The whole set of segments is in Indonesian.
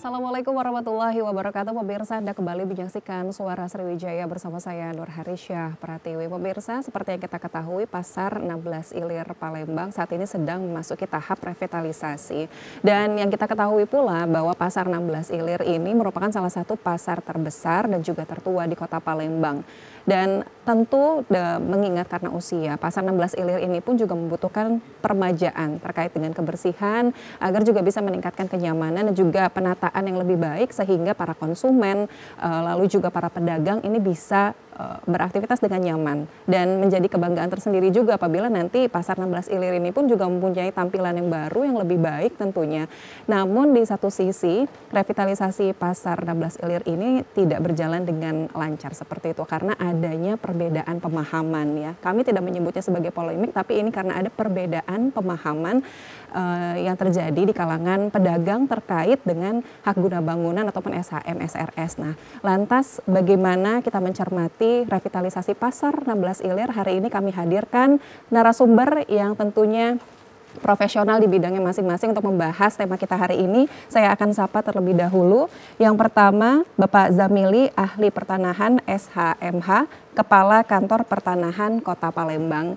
Assalamualaikum warahmatullahi wabarakatuh. Pemirsa, Anda kembali menyaksikan Suara Sriwijaya bersama saya Nur Harisyah Pratiwi. Pemirsa, seperti yang kita ketahui, Pasar 16 Ilir Palembang saat ini sedang memasuki tahap revitalisasi. Dan yang kita ketahui pula bahwa Pasar 16 Ilir ini merupakan salah satu pasar terbesar dan juga tertua di Kota Palembang. Dan tentu mengingat karena usia, Pasar 16 Ilir ini pun juga membutuhkan permajaan terkait dengan kebersihan agar juga bisa meningkatkan kenyamanan dan juga penataan yang lebih baik sehingga para konsumen lalu juga para pedagang ini bisa beraktivitas dengan nyaman dan menjadi kebanggaan tersendiri juga apabila nanti Pasar 16 Ilir ini pun juga mempunyai tampilan yang baru yang lebih baik tentunya. Namun di satu sisi revitalisasi Pasar 16 Ilir ini tidak berjalan dengan lancar seperti itu karena adanya perbedaan pemahaman ya. Kami tidak menyebutnya sebagai polemik tapi ini karena ada perbedaan pemahaman yang terjadi di kalangan pedagang terkait dengan hak guna bangunan ataupun SHM SRS. Nah, lantas bagaimana kita mencermati revitalisasi Pasar 16 Ilir? Hari ini kami hadirkan narasumber yang tentunya profesional di bidangnya masing-masing untuk membahas tema kita hari ini. Saya akan sapa terlebih dahulu. Yang pertama, Bapak Zamili, Ahli Pertanahan SHMH, Kepala Kantor Pertanahan Kota Palembang.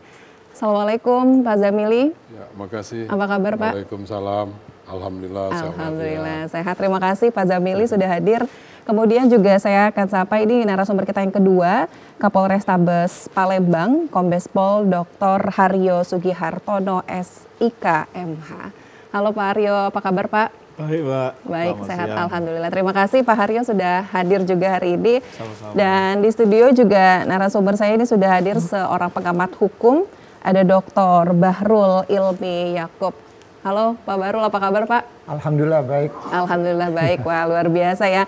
Assalamualaikum Pak Zamili. Ya, makasih. Apa kabar Pak? Waalaikumsalam. Alhamdulillah. Alhamdulillah sehat. Terima kasih Pak Zamili sudah hadir. Kemudian juga saya akan sapa ini narasumber kita yang kedua, Kapolrestabes Palembang, Kombes Pol Dr. Haryo Sugihartono SIK MH. Halo Pak Haryo, apa kabar Pak? Baik Pak. Baik, selamat sehat siang. Alhamdulillah. Terima kasih Pak Haryo sudah hadir juga hari ini. Sama-sama. Dan di studio juga narasumber saya ini sudah hadir seorang pengamat hukum, ada Dr. Bahrul Ilmi Yakub. Halo Pak Bahrul, apa kabar Pak? Alhamdulillah baik. Alhamdulillah baik, wah luar biasa ya.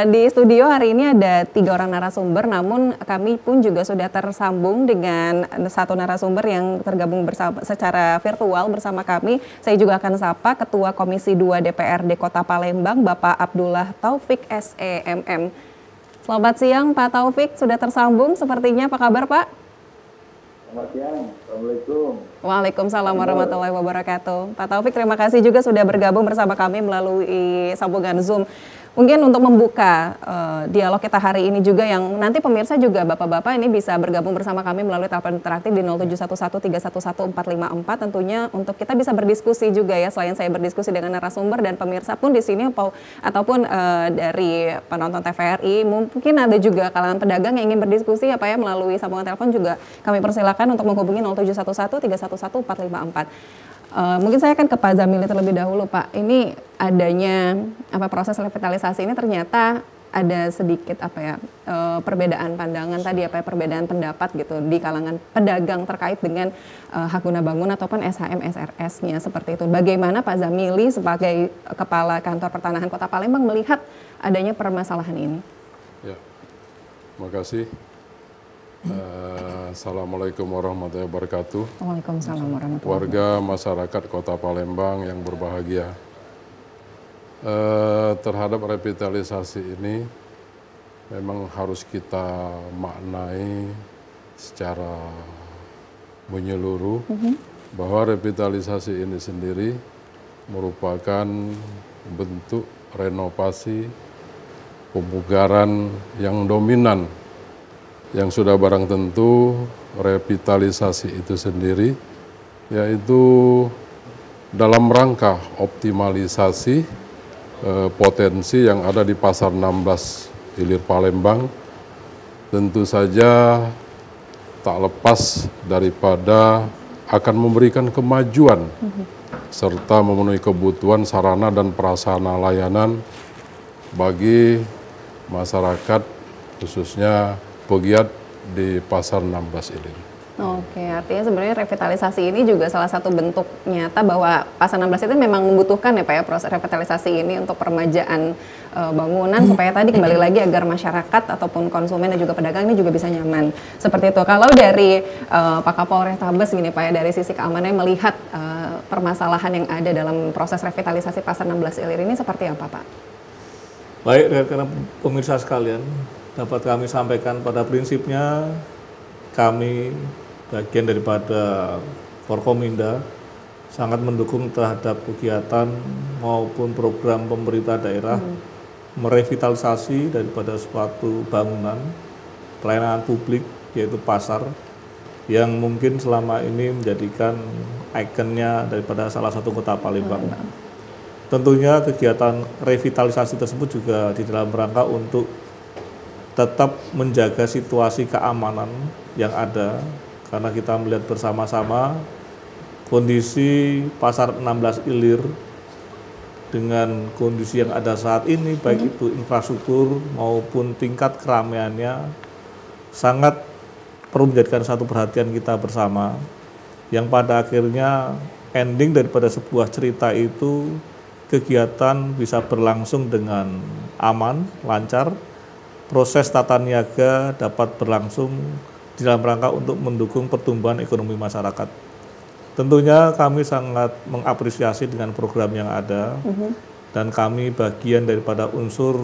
Di studio hari ini ada 3 orang narasumber, namun kami pun juga sudah tersambung dengan satu narasumber yang tergabung bersama secara virtual bersama kami. Saya juga akan sapa Ketua Komisi 2 DPRD Kota Palembang, Bapak Abdullah Taufik SEMM. Selamat siang Pak Taufik, sudah tersambung sepertinya, apa kabar Pak? Selamat siang, Assalamualaikum. Waalaikumsalam warahmatullahi wabarakatuh. Pak Taufik, terima kasih juga sudah bergabung bersama kami melalui sambungan Zoom. Mungkin untuk membuka dialog kita hari ini juga yang nanti pemirsa juga Bapak-Bapak ini bisa bergabung bersama kami melalui telepon interaktif di 0711311454 tentunya untuk kita bisa berdiskusi juga ya, selain saya berdiskusi dengan narasumber dan pemirsa pun di sini ataupun dari penonton TVRI, mungkin ada juga kalangan pedagang yang ingin berdiskusi apa ya melalui sambungan telepon juga kami persilakan untuk menghubungi 0711311454. Mungkin saya akan ke Pak Zamili terlebih dahulu Pak. Ini adanya proses revitalisasi ini ternyata ada sedikit perbedaan pandangan tadi perbedaan pendapat gitu di kalangan pedagang terkait dengan hak guna bangunan ataupun SHM SRS-nya seperti itu. Bagaimana Pak Zamili sebagai Kepala Kantor Pertanahan Kota Palembang melihat adanya permasalahan ini? Ya, makasih. Assalamualaikum warahmatullahi wabarakatuh. Waalaikumsalam warahmatullahi wabarakatuh. Warga masyarakat Kota Palembang yang berbahagia. Terhadap revitalisasi ini memang harus kita maknai secara menyeluruh bahwa revitalisasi ini sendiri merupakan bentuk renovasi pemugaran yang dominan. Yang sudah barang tentu revitalisasi itu sendiri yaitu dalam rangka optimalisasi potensi yang ada di Pasar 16 Ilir Palembang, tentu saja tak lepas daripada akan memberikan kemajuan serta memenuhi kebutuhan sarana dan prasarana layanan bagi masyarakat khususnya pegiat di Pasar 16 Ilir. Oke, artinya sebenarnya revitalisasi ini juga salah satu bentuk nyata bahwa Pasar 16 itu memang membutuhkan ya Pak ya proses revitalisasi ini untuk permajaan bangunan supaya tadi kembali lagi agar masyarakat ataupun konsumen dan juga pedagang ini juga bisa nyaman. Seperti itu. Kalau dari Pak Kapolrestabes gini Pak ya, dari sisi keamanan melihat permasalahan yang ada dalam proses revitalisasi Pasar 16 Ilir ini seperti apa Pak? Baik, karena pemirsa sekalian, dapat kami sampaikan pada prinsipnya kami bagian daripada Forkominda sangat mendukung terhadap kegiatan maupun program pemerintah daerah merevitalisasi daripada suatu bangunan pelayanan publik yaitu pasar yang mungkin selama ini menjadikan ikonnya daripada salah satu kota Palembang. Tentunya kegiatan revitalisasi tersebut juga di dalam rangka untuk tetap menjaga situasi keamanan yang ada, karena kita melihat bersama-sama kondisi pasar 16 Ilir dengan kondisi yang ada saat ini, baik itu infrastruktur maupun tingkat keramaiannya, sangat perlu menjadikan satu perhatian kita bersama, yang pada akhirnya ending daripada sebuah cerita itu kegiatan bisa berlangsung dengan aman, lancar, proses tata niaga dapat berlangsung di dalam rangka untuk mendukung pertumbuhan ekonomi masyarakat. Tentunya kami sangat mengapresiasi dengan program yang ada, dan kami bagian daripada unsur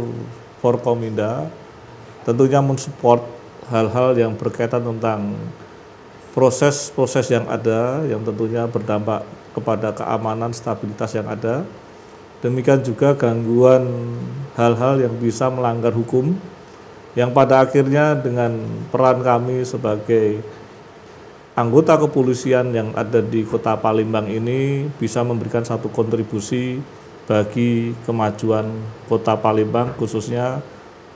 Forkominda tentunya mensupport hal-hal yang berkaitan tentang proses-proses yang ada yang tentunya berdampak kepada keamanan, stabilitas yang ada. Demikian juga gangguan hal-hal yang bisa melanggar hukum, yang pada akhirnya dengan peran kami sebagai anggota kepolisian yang ada di Kota Palembang ini bisa memberikan satu kontribusi bagi kemajuan Kota Palembang, khususnya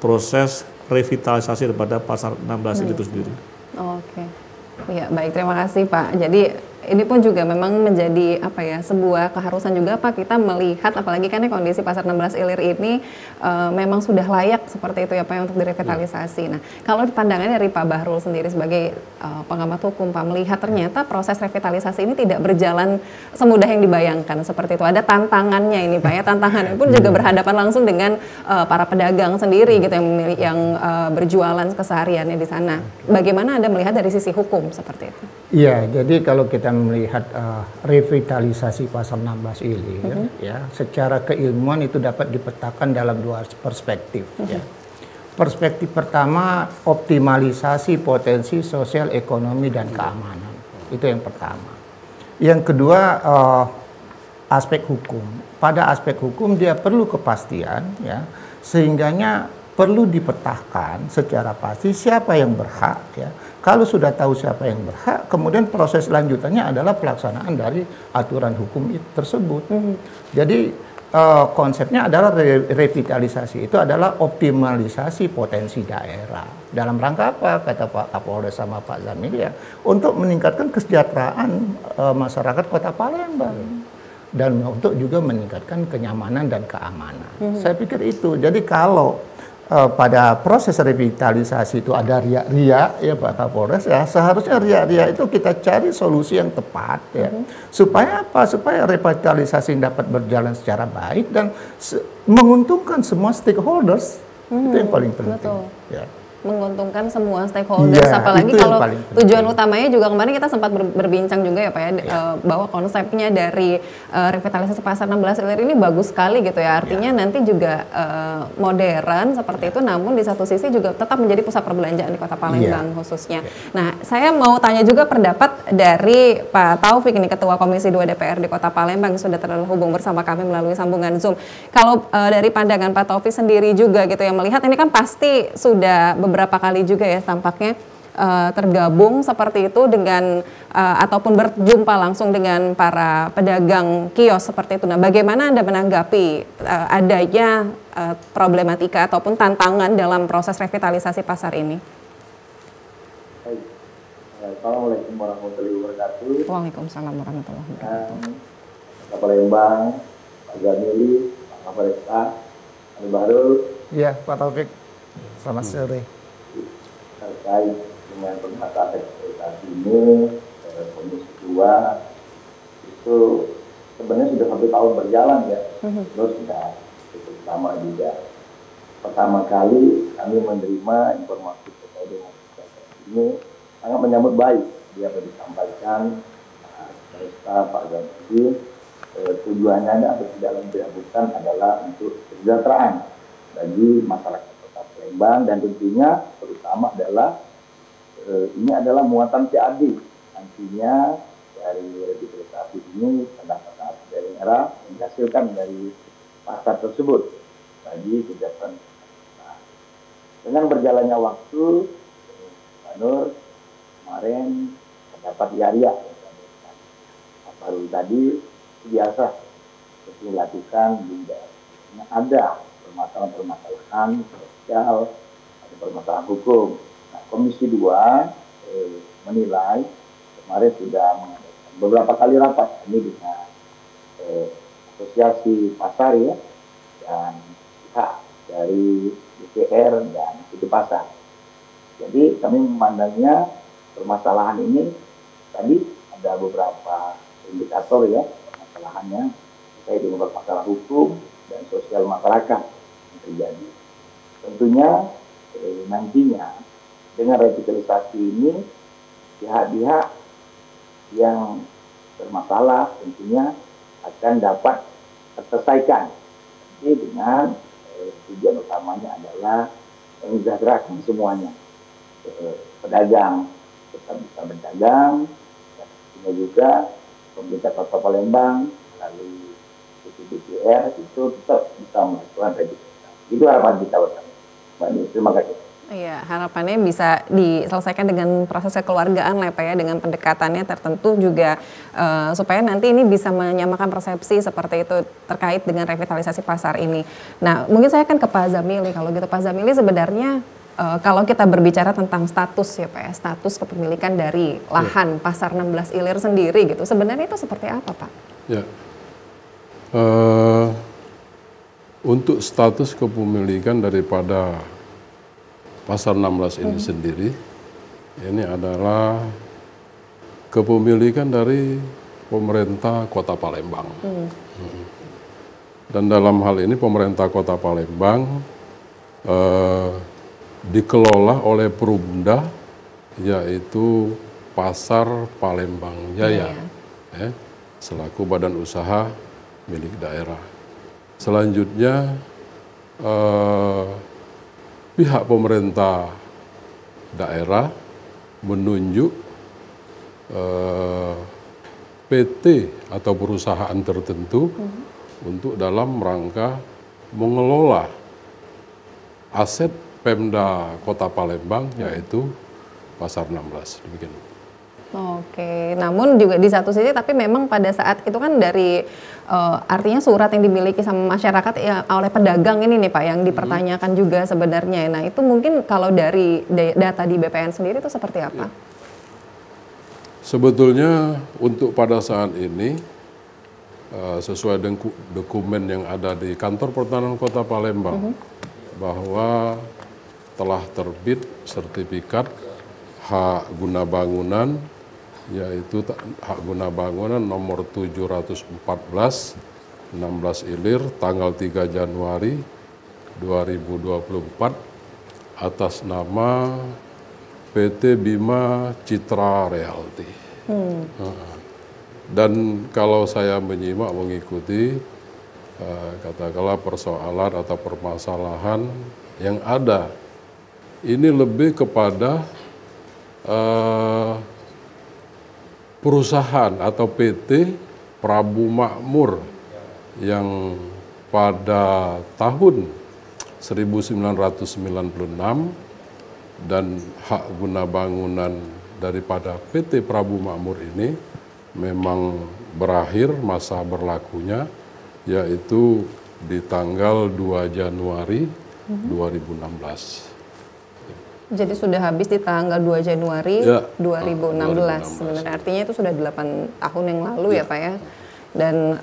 proses revitalisasi daripada pasar 16 itu sendiri. Oke. Ya, baik, terima kasih Pak. Jadi ini pun juga memang menjadi sebuah keharusan juga Pak, kita melihat apalagi kan kondisi pasar 16 Ilir ini memang sudah layak seperti itu ya Pak untuk direvitalisasi. Nah, kalau pandangannya dari Pak Bahrul sendiri sebagai pengamat hukum Pak, melihat ternyata proses revitalisasi ini tidak berjalan semudah yang dibayangkan seperti itu. Ada tantangannya ini Pak ya, tantangannya pun juga berhadapan langsung dengan para pedagang sendiri gitu yang berjualan kesehariannya di sana. Bagaimana Anda melihat dari sisi hukum seperti itu? Iya, jadi kalau kita melihat revitalisasi pasar 16 Ilir, ya, secara keilmuan itu dapat dipetakan dalam dua perspektif. Ya. Perspektif pertama, optimalisasi potensi sosial, ekonomi, dan keamanan. Itu yang pertama. Yang kedua, aspek hukum. Pada aspek hukum dia perlu kepastian, ya, sehingganya perlu dipetahkan secara pasti siapa yang berhak, ya. Kalau sudah tahu siapa yang berhak, kemudian proses lanjutannya adalah pelaksanaan dari aturan hukum tersebut. Jadi konsepnya adalah revitalisasi itu adalah optimalisasi potensi daerah. Dalam rangka apa? Kata Pak Kapolres sama Pak Zamil ya, untuk meningkatkan kesejahteraan masyarakat Kota Palembang. Dan untuk juga meningkatkan kenyamanan dan keamanan. Saya pikir itu. Jadi kalau pada proses revitalisasi itu ada riak-riak ya Pak Kapolres ya, seharusnya riak-riak itu kita cari solusi yang tepat ya. Supaya apa? Supaya revitalisasi dapat berjalan secara baik dan menguntungkan semua stakeholders. Itu yang paling penting. Betul. Ya. Menguntungkan semua stakeholders, ya, apalagi kalau tujuan penting. utamanya juga kemarin kita sempat berbincang juga ya Pak ya, bahwa konsepnya dari revitalisasi pasar 16 Ilir ini bagus sekali gitu ya, artinya nanti juga modern seperti itu, namun di satu sisi juga tetap menjadi pusat perbelanjaan di Kota Palembang khususnya. Nah, saya mau tanya juga pendapat dari Pak Taufik ini, Ketua Komisi 2 DPR di Kota Palembang, sudah terhubung bersama kami melalui sambungan Zoom. Kalau dari pandangan Pak Taufik sendiri juga gitu ya, melihat ini kan pasti sudah beberapa kali juga ya tampaknya tergabung seperti itu dengan ataupun berjumpa langsung dengan para pedagang kios seperti itu. Nah, bagaimana Anda menanggapi adanya problematika ataupun tantangan dalam proses revitalisasi pasar ini? Baik. Assalamualaikum warahmatullahi wabarakatuh. Waalaikumsalam warahmatullahi wabarakatuh. Kota Palembang, Pak Zamili, Pak Kapolres, Pak Bahrul. Iya, Pak Taufik. Selamat sore. Terkait dengan permasalahan revitalisasi ini, Komisi 2 itu sebenarnya sudah 1 tahun berjalan ya, terus sudah cukup lama juga. Pertama kali kami menerima informasi terkait dengan ini sangat menyambut baik. Dia disampaikan Pak Zamili, tujuannya atau tidak bukan adalah untuk kesejahteraan bagi masyarakat Kota Palembang, dan tentunya terutama adalah ini adalah muatan PAD, nantinya dari revitalisasi ini pendapatan daerah yang dihasilkan dari pasar tersebut bagi kegiatan. Nah, dengan berjalannya waktu, Pak Nur, kemarin terdapat diarya baru tadi biasa dilakukan di daerah. Ada permasalahan sosial, ada permasalahan hukum. Nah, Komisi 2 menilai kemarin sudah mengadakan beberapa kali rapat ini dengan asosiasi pasar ya dan pihak dari DPR dan itu pasar. Jadi kami memandangnya permasalahan ini tadi ada beberapa indikator ya permasalahannya terkait dengan masalah hukum dan sosial masyarakat yang terjadi. Tentunya nantinya dengan revitalisasi ini pihak-pihak yang bermasalah tentunya akan dapat terselesaikan. Jadi dengan tujuan utamanya adalah mensejahterakan semuanya. Pedagang tetap bisa berdagang, dan juga pemerintah Kota Palembang melalui DPR itu tetap bisa melakukan revitalisasi. Itu harapan kita bersama. Terima kasih. Iya, harapannya bisa diselesaikan dengan proses kekeluargaan lah Pak ya, dengan pendekatannya tertentu juga supaya nanti ini bisa menyamakan persepsi seperti itu terkait dengan revitalisasi pasar ini. Nah, mungkin saya akan ke Pak Zamili. Kalau gitu Pak Zamili, sebenarnya kalau kita berbicara tentang status ya Pak ya, status kepemilikan dari lahan Pasar 16 Ilir sendiri gitu, sebenarnya itu seperti apa Pak? Ya, untuk status kepemilikan daripada Pasar 16 ini sendiri, ini adalah kepemilikan dari pemerintah Kota Palembang. Dan dalam hal ini pemerintah Kota Palembang dikelola oleh Perumda, yaitu Pasar Palembang Jaya, selaku badan usaha milik daerah. Selanjutnya pihak pemerintah daerah menunjuk PT atau perusahaan tertentu untuk dalam rangka mengelola aset Pemda Kota Palembang, yaitu Pasar 16. Demikian. Oke, namun juga di satu sisi tapi memang pada saat itu kan dari artinya surat yang dimiliki sama masyarakat ya oleh pedagang ini nih Pak yang dipertanyakan juga sebenarnya. Nah itu mungkin kalau dari data di BPN sendiri itu seperti apa? Sebetulnya untuk pada saat ini sesuai dengan dokumen yang ada di Kantor Pertanahan Kota Palembang bahwa telah terbit sertifikat hak guna bangunan, yaitu hak guna bangunan nomor 714 16 Ilir tanggal 3 Januari 2024 atas nama PT Bima Citra Realty. Dan kalau saya menyimak mengikuti katakanlah persoalan atau permasalahan yang ada, ini lebih kepada perusahaan atau PT Prabu Makmur yang pada tahun 1996 dan hak guna bangunan daripada PT Prabu Makmur ini memang berakhir masa berlakunya, yaitu di tanggal 2 Januari 2016. Jadi sudah habis di tanggal 2 Januari ya, 2016. Sebenarnya artinya itu sudah 8 tahun yang lalu ya Pak ya. Dan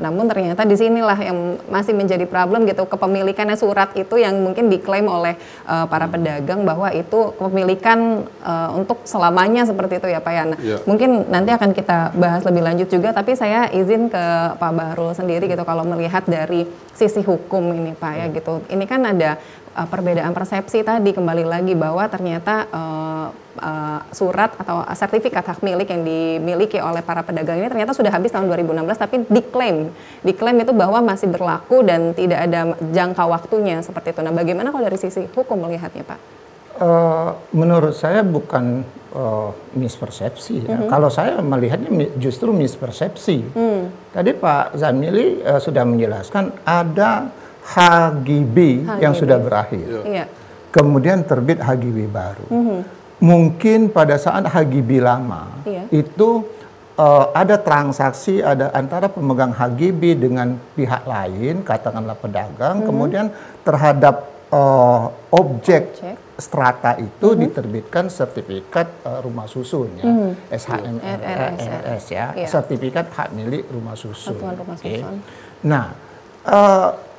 namun ternyata di sinilah yang masih menjadi problem gitu, kepemilikannya surat itu yang mungkin diklaim oleh para pedagang bahwa itu kepemilikan untuk selamanya seperti itu ya Pak ya. Nah, mungkin nanti akan kita bahas lebih lanjut juga, tapi saya izin ke Pak Bahrul sendiri gitu kalau melihat dari sisi hukum ini Pak ya gitu. Ini kan ada perbedaan persepsi tadi kembali lagi bahwa ternyata surat atau sertifikat hak milik yang dimiliki oleh para pedagang ini ternyata sudah habis tahun 2016 tapi diklaim itu bahwa masih berlaku dan tidak ada jangka waktunya seperti itu. Nah, bagaimana kalau dari sisi hukum melihatnya Pak? Menurut saya bukan mispersepsi. Ya. Kalau saya melihatnya justru mispersepsi. Tadi Pak Zamili sudah menjelaskan ada HGB yang sudah berakhir. Iya. Kemudian terbit HGB baru. Mungkin pada saat HGB lama itu ada transaksi ada antara pemegang HGB dengan pihak lain, katakanlah pedagang, kemudian terhadap objek strata itu diterbitkan sertifikat rumah susun ya, SHMRS ya, sertifikat hak milik rumah susun. Nah,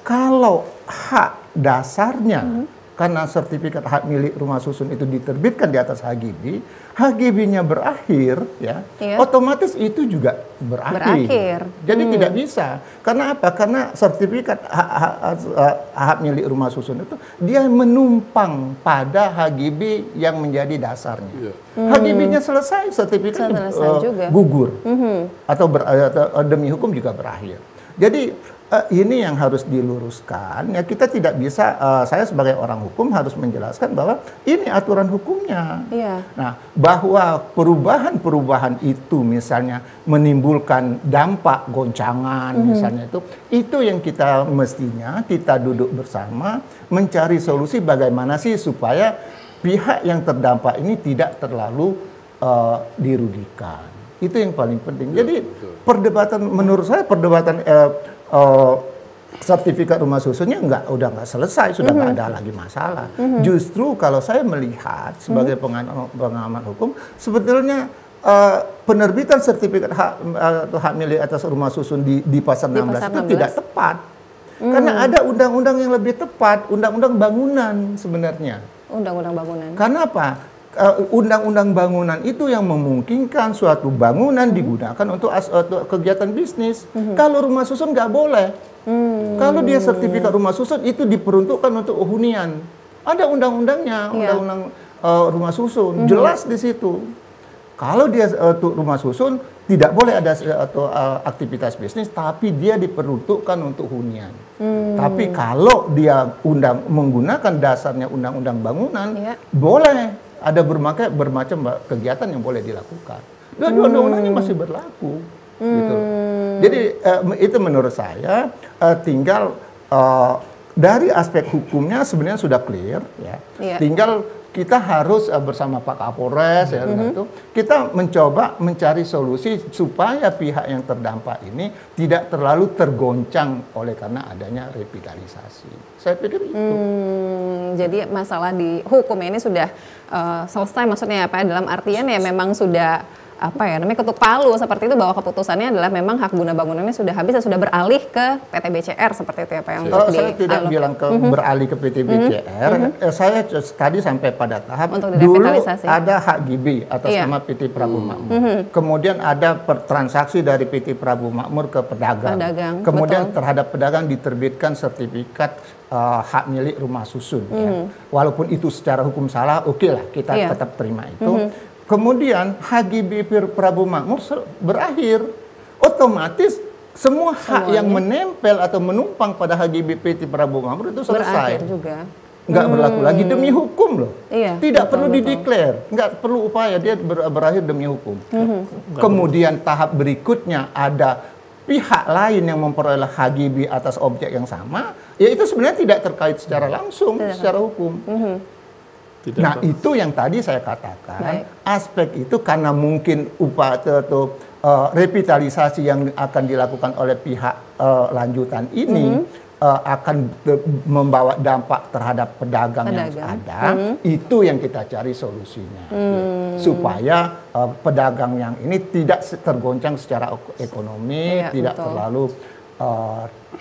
kalau hak dasarnya karena sertifikat hak milik rumah susun itu diterbitkan di atas HGB, HGB-nya berakhir, ya, otomatis itu juga berakhir. Jadi tidak bisa. Karena apa? Karena sertifikat hak milik rumah susun itu dia menumpang pada HGB yang menjadi dasarnya. HGB-nya selesai, sertifikatnya gugur atau demi hukum juga berakhir. Jadi ini yang harus diluruskan. Ya kita tidak bisa. Saya sebagai orang hukum harus menjelaskan bahwa ini aturan hukumnya. Nah, bahwa perubahan-perubahan itu misalnya menimbulkan dampak goncangan, misalnya itu yang kita mestinya kita duduk bersama mencari solusi bagaimana sih supaya pihak yang terdampak ini tidak terlalu dirugikan. Itu yang paling penting. Jadi perdebatan menurut saya sertifikat rumah susunnya udah nggak selesai, sudah nggak ada lagi masalah. Justru kalau saya melihat sebagai pengamat hukum, sebetulnya penerbitan sertifikat hak milik atas rumah susun di pasal 16 itu tidak tepat. Karena ada undang-undang yang lebih tepat, undang-undang bangunan sebenarnya. Undang-undang bangunan. Karena apa? Undang-undang bangunan itu yang memungkinkan suatu bangunan digunakan untuk kegiatan bisnis. Kalau rumah susun nggak boleh. Kalau dia sertifikat rumah susun itu diperuntukkan untuk hunian. Ada undang-undangnya, undang-undang rumah susun, jelas di situ. Kalau dia untuk rumah susun tidak boleh ada aktivitas bisnis, tapi dia diperuntukkan untuk hunian. Tapi kalau dia menggunakan dasarnya undang-undang bangunan, boleh. Ada bermacam kegiatan yang boleh dilakukan. Dua undang-undangnya masih berlaku. Gitu. Jadi itu menurut saya tinggal dari aspek hukumnya sebenarnya sudah clear. Ya. Tinggal kita harus bersama Pak Kapolres ya, itu kita mencoba mencari solusi supaya pihak yang terdampak ini tidak terlalu tergoncang oleh karena adanya revitalisasi. Saya pikir itu. Jadi masalah di hukum ini sudah selesai, maksudnya apa? Dalam artian ya memang sudah namanya ketuk palu seperti itu, bahwa keputusannya adalah memang hak guna bangunannya sudah habis dan sudah beralih ke PT BCR seperti itu ya Pak. Saya tidak bilang beralih ke PT BCR. Saya tadi sampai pada tahap dulu ada HGB atas nama PT Prabu Makmur. Kemudian ada transaksi dari PT Prabu Makmur ke pedagang. Kemudian terhadap pedagang diterbitkan sertifikat hak milik rumah susun. Ya. Walaupun itu secara hukum salah, oke lah kita tetap terima itu. Kemudian HGB Prabu Makmur berakhir, otomatis semua hak yang menempel atau menumpang pada HGB PT Prabu Makmur itu selesai. Berakhir juga. Nggak berlaku lagi demi hukum loh. Tidak perlu dideklar, nggak perlu upaya, dia berakhir demi hukum. Kemudian tahap berikutnya ada pihak lain yang memperoleh HGB atas objek yang sama, ya itu sebenarnya tidak terkait secara langsung secara hukum. Nah itu yang tadi saya katakan, aspek itu karena mungkin upaya atau revitalisasi yang akan dilakukan oleh pihak lanjutan ini akan membawa dampak terhadap pedagang yang ada, itu yang kita cari solusinya. Supaya pedagang yang ini tidak tergoncang secara ekonomi, tidak terlalu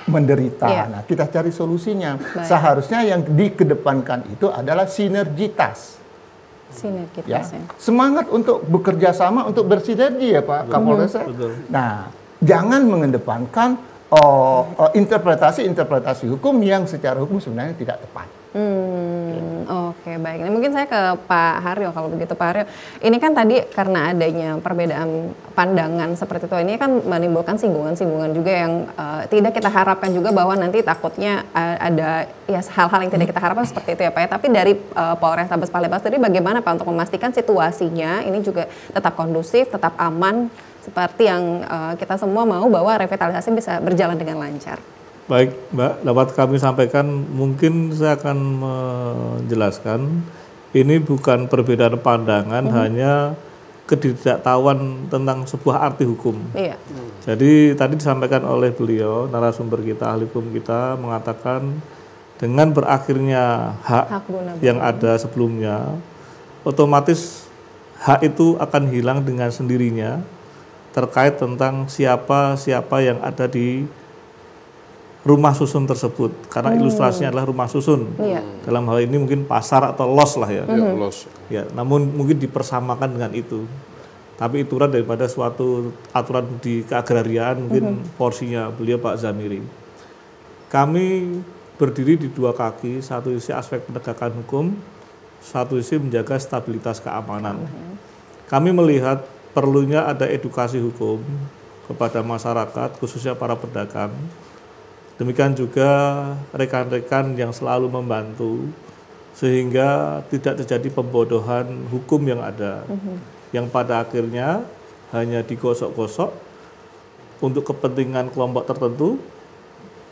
menderita. Nah, kita cari solusinya. Seharusnya yang dikedepankan itu adalah sinergitas. Ya. Semangat untuk bekerja sama, untuk bersinergi ya Pak Kapolres. Nah, jangan mengedepankan interpretasi-interpretasi hukum yang secara hukum sebenarnya tidak tepat. Oke, baik. Ini mungkin saya ke Pak Haryo kalau begitu, Pak Haryo. Ini kan tadi karena adanya perbedaan pandangan seperti itu, ini kan menimbulkan singgungan-singgungan juga yang tidak kita harapkan juga, bahwa nanti takutnya ada ya hal-hal yang tidak kita harapkan seperti itu ya Pak ya. Tapi dari Polrestabes Palembang sendiri bagaimana Pak untuk memastikan situasinya ini juga tetap kondusif, tetap aman, seperti yang kita semua mau bahwa revitalisasi bisa berjalan dengan lancar? Baik, Mbak, dapat kami sampaikan, mungkin saya akan menjelaskan, ini bukan perbedaan pandangan, hanya ketidaktahuan tentang sebuah arti hukum. Iya. Jadi tadi disampaikan oleh beliau, narasumber kita, ahli hukum kita, mengatakan dengan berakhirnya hak guna yang ada sebelumnya, otomatis hak itu akan hilang dengan sendirinya terkait tentang siapa yang ada di rumah susun tersebut, karena ilustrasinya adalah rumah susun. Iya. Dalam hal ini mungkin pasar atau los lah ya. Ya, los. Ya, namun mungkin dipersamakan dengan itu. Tapi ituran daripada suatu aturan di keagrariaan, mungkin porsinya beliau Pak Zamiri. Kami berdiri di dua kaki, satu sisi aspek penegakan hukum, satu sisi menjaga stabilitas keamanan. Kami melihat perlunya ada edukasi hukum kepada masyarakat, khususnya para pedagang. Demikian juga rekan-rekan yang selalu membantu, sehingga tidak terjadi pembodohan hukum yang ada, yang pada akhirnya hanya digosok-gosok untuk kepentingan kelompok tertentu,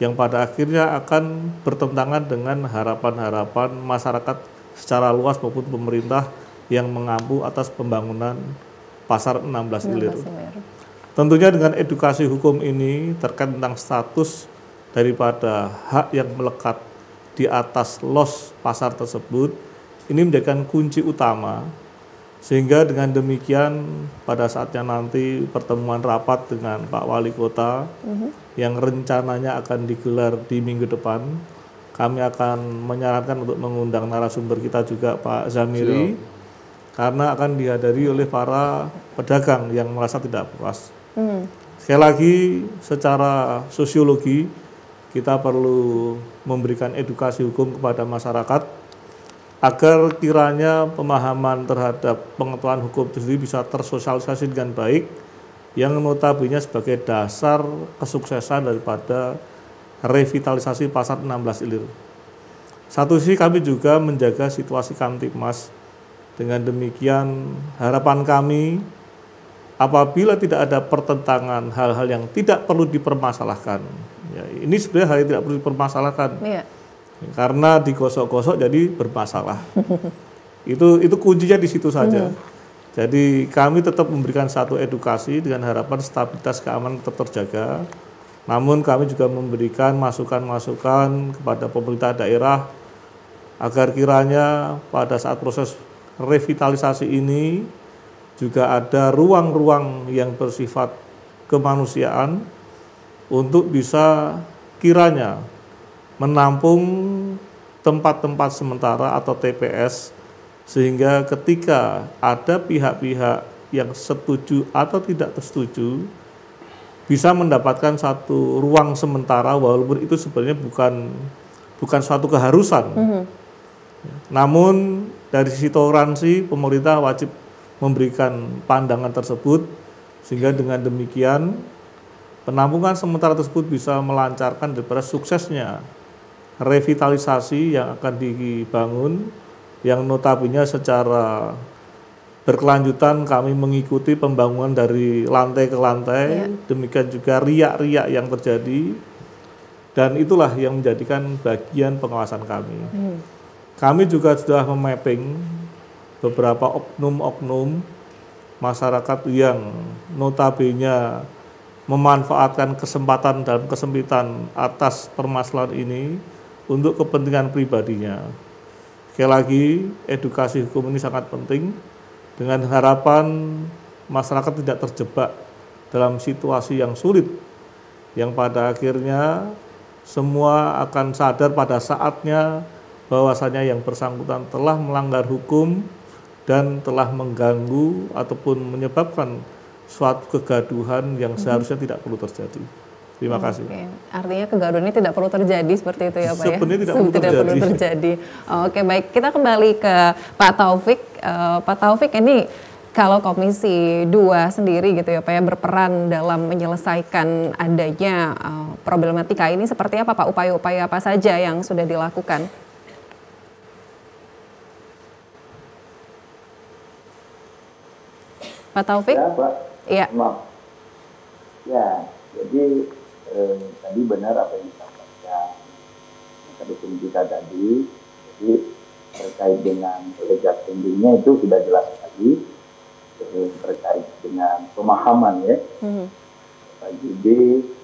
yang pada akhirnya akan bertentangan dengan harapan-harapan masyarakat secara luas maupun pemerintah yang mengampu atas pembangunan pasar 16 ilir. Tentunya dengan edukasi hukum ini terkait tentang status daripada hak yang melekat di atas los pasar tersebut, ini menjadikan kunci utama, sehingga dengan demikian pada saatnya nanti pertemuan rapat dengan Pak Wali Kota yang rencananya akan digelar di minggu depan, kami akan menyarankan untuk mengundang narasumber kita juga Pak Zamiri, karena akan dihadiri oleh para pedagang yang merasa tidak puas. Sekali lagi, secara sosiologi, kita perlu memberikan edukasi hukum kepada masyarakat agar kiranya pemahaman terhadap pengetahuan hukum itu sendiri bisa tersosialisasi dengan baik, yang notabene sebagai dasar kesuksesan daripada revitalisasi pasar 16 ilir. Satu sisi kami juga menjaga situasi Kamtipmas. Dengan demikian harapan kami, apabila tidak ada pertentangan hal-hal yang tidak perlu dipermasalahkan, ya, ini sebenarnya hal yang tidak perlu dipermasalahkan, karena digosok-gosok jadi bermasalah. itu kuncinya di situ saja. Jadi kami tetap memberikan satu edukasi dengan harapan stabilitas keamanan tetap terjaga. Namun kami juga memberikan masukan-masukan kepada pemerintah daerah agar kiranya pada saat proses revitalisasi ini juga ada ruang-ruang yang bersifat kemanusiaan untuk bisa kiranya menampung tempat-tempat sementara atau TPS, sehingga ketika ada pihak-pihak yang setuju atau tidak setuju bisa mendapatkan satu ruang sementara, walaupun itu sebenarnya bukan suatu keharusan. Namun dari sisi toleransi, pemerintah wajib memberikan pandangan tersebut, sehingga dengan demikian penampungan sementara tersebut bisa melancarkan daripada suksesnya revitalisasi yang akan dibangun, yang notabene secara berkelanjutan kami mengikuti pembangunan dari lantai ke lantai, demikian juga riak-riak yang terjadi, dan itulah yang menjadikan bagian pengawasan kami. Kami juga sudah memapping beberapa oknum-oknum masyarakat yang notabene memanfaatkan kesempatan dalam kesempitan atas permasalahan ini untuk kepentingan pribadinya. Sekali lagi, edukasi hukum ini sangat penting dengan harapan masyarakat tidak terjebak dalam situasi yang sulit, yang pada akhirnya semua akan sadar pada saatnya bahwasanya yang bersangkutan telah melanggar hukum dan telah mengganggu ataupun menyebabkan suatu kegaduhan yang seharusnya tidak perlu terjadi. Terima kasih. Oke. Artinya kegaduhan ini tidak perlu terjadi seperti itu ya Pak ya? Sebenarnya tidak perlu terjadi. Oke, baik. Kita kembali ke Pak Taufik. Pak Taufik, ini kalau Komisi 2 sendiri gitu ya Pak ya, berperan dalam menyelesaikan adanya problematika ini seperti apa Pak? Upaya-upaya apa saja yang sudah dilakukan? Pak Taufik? Ya, Pak. Iya. Maaf. Ya, jadi tadi benar apa yang disampaikan hukum kita tadi. Jadi terkait dengan legal standingnya itu sudah jelas sekali, terkait dengan pemahaman ya PJB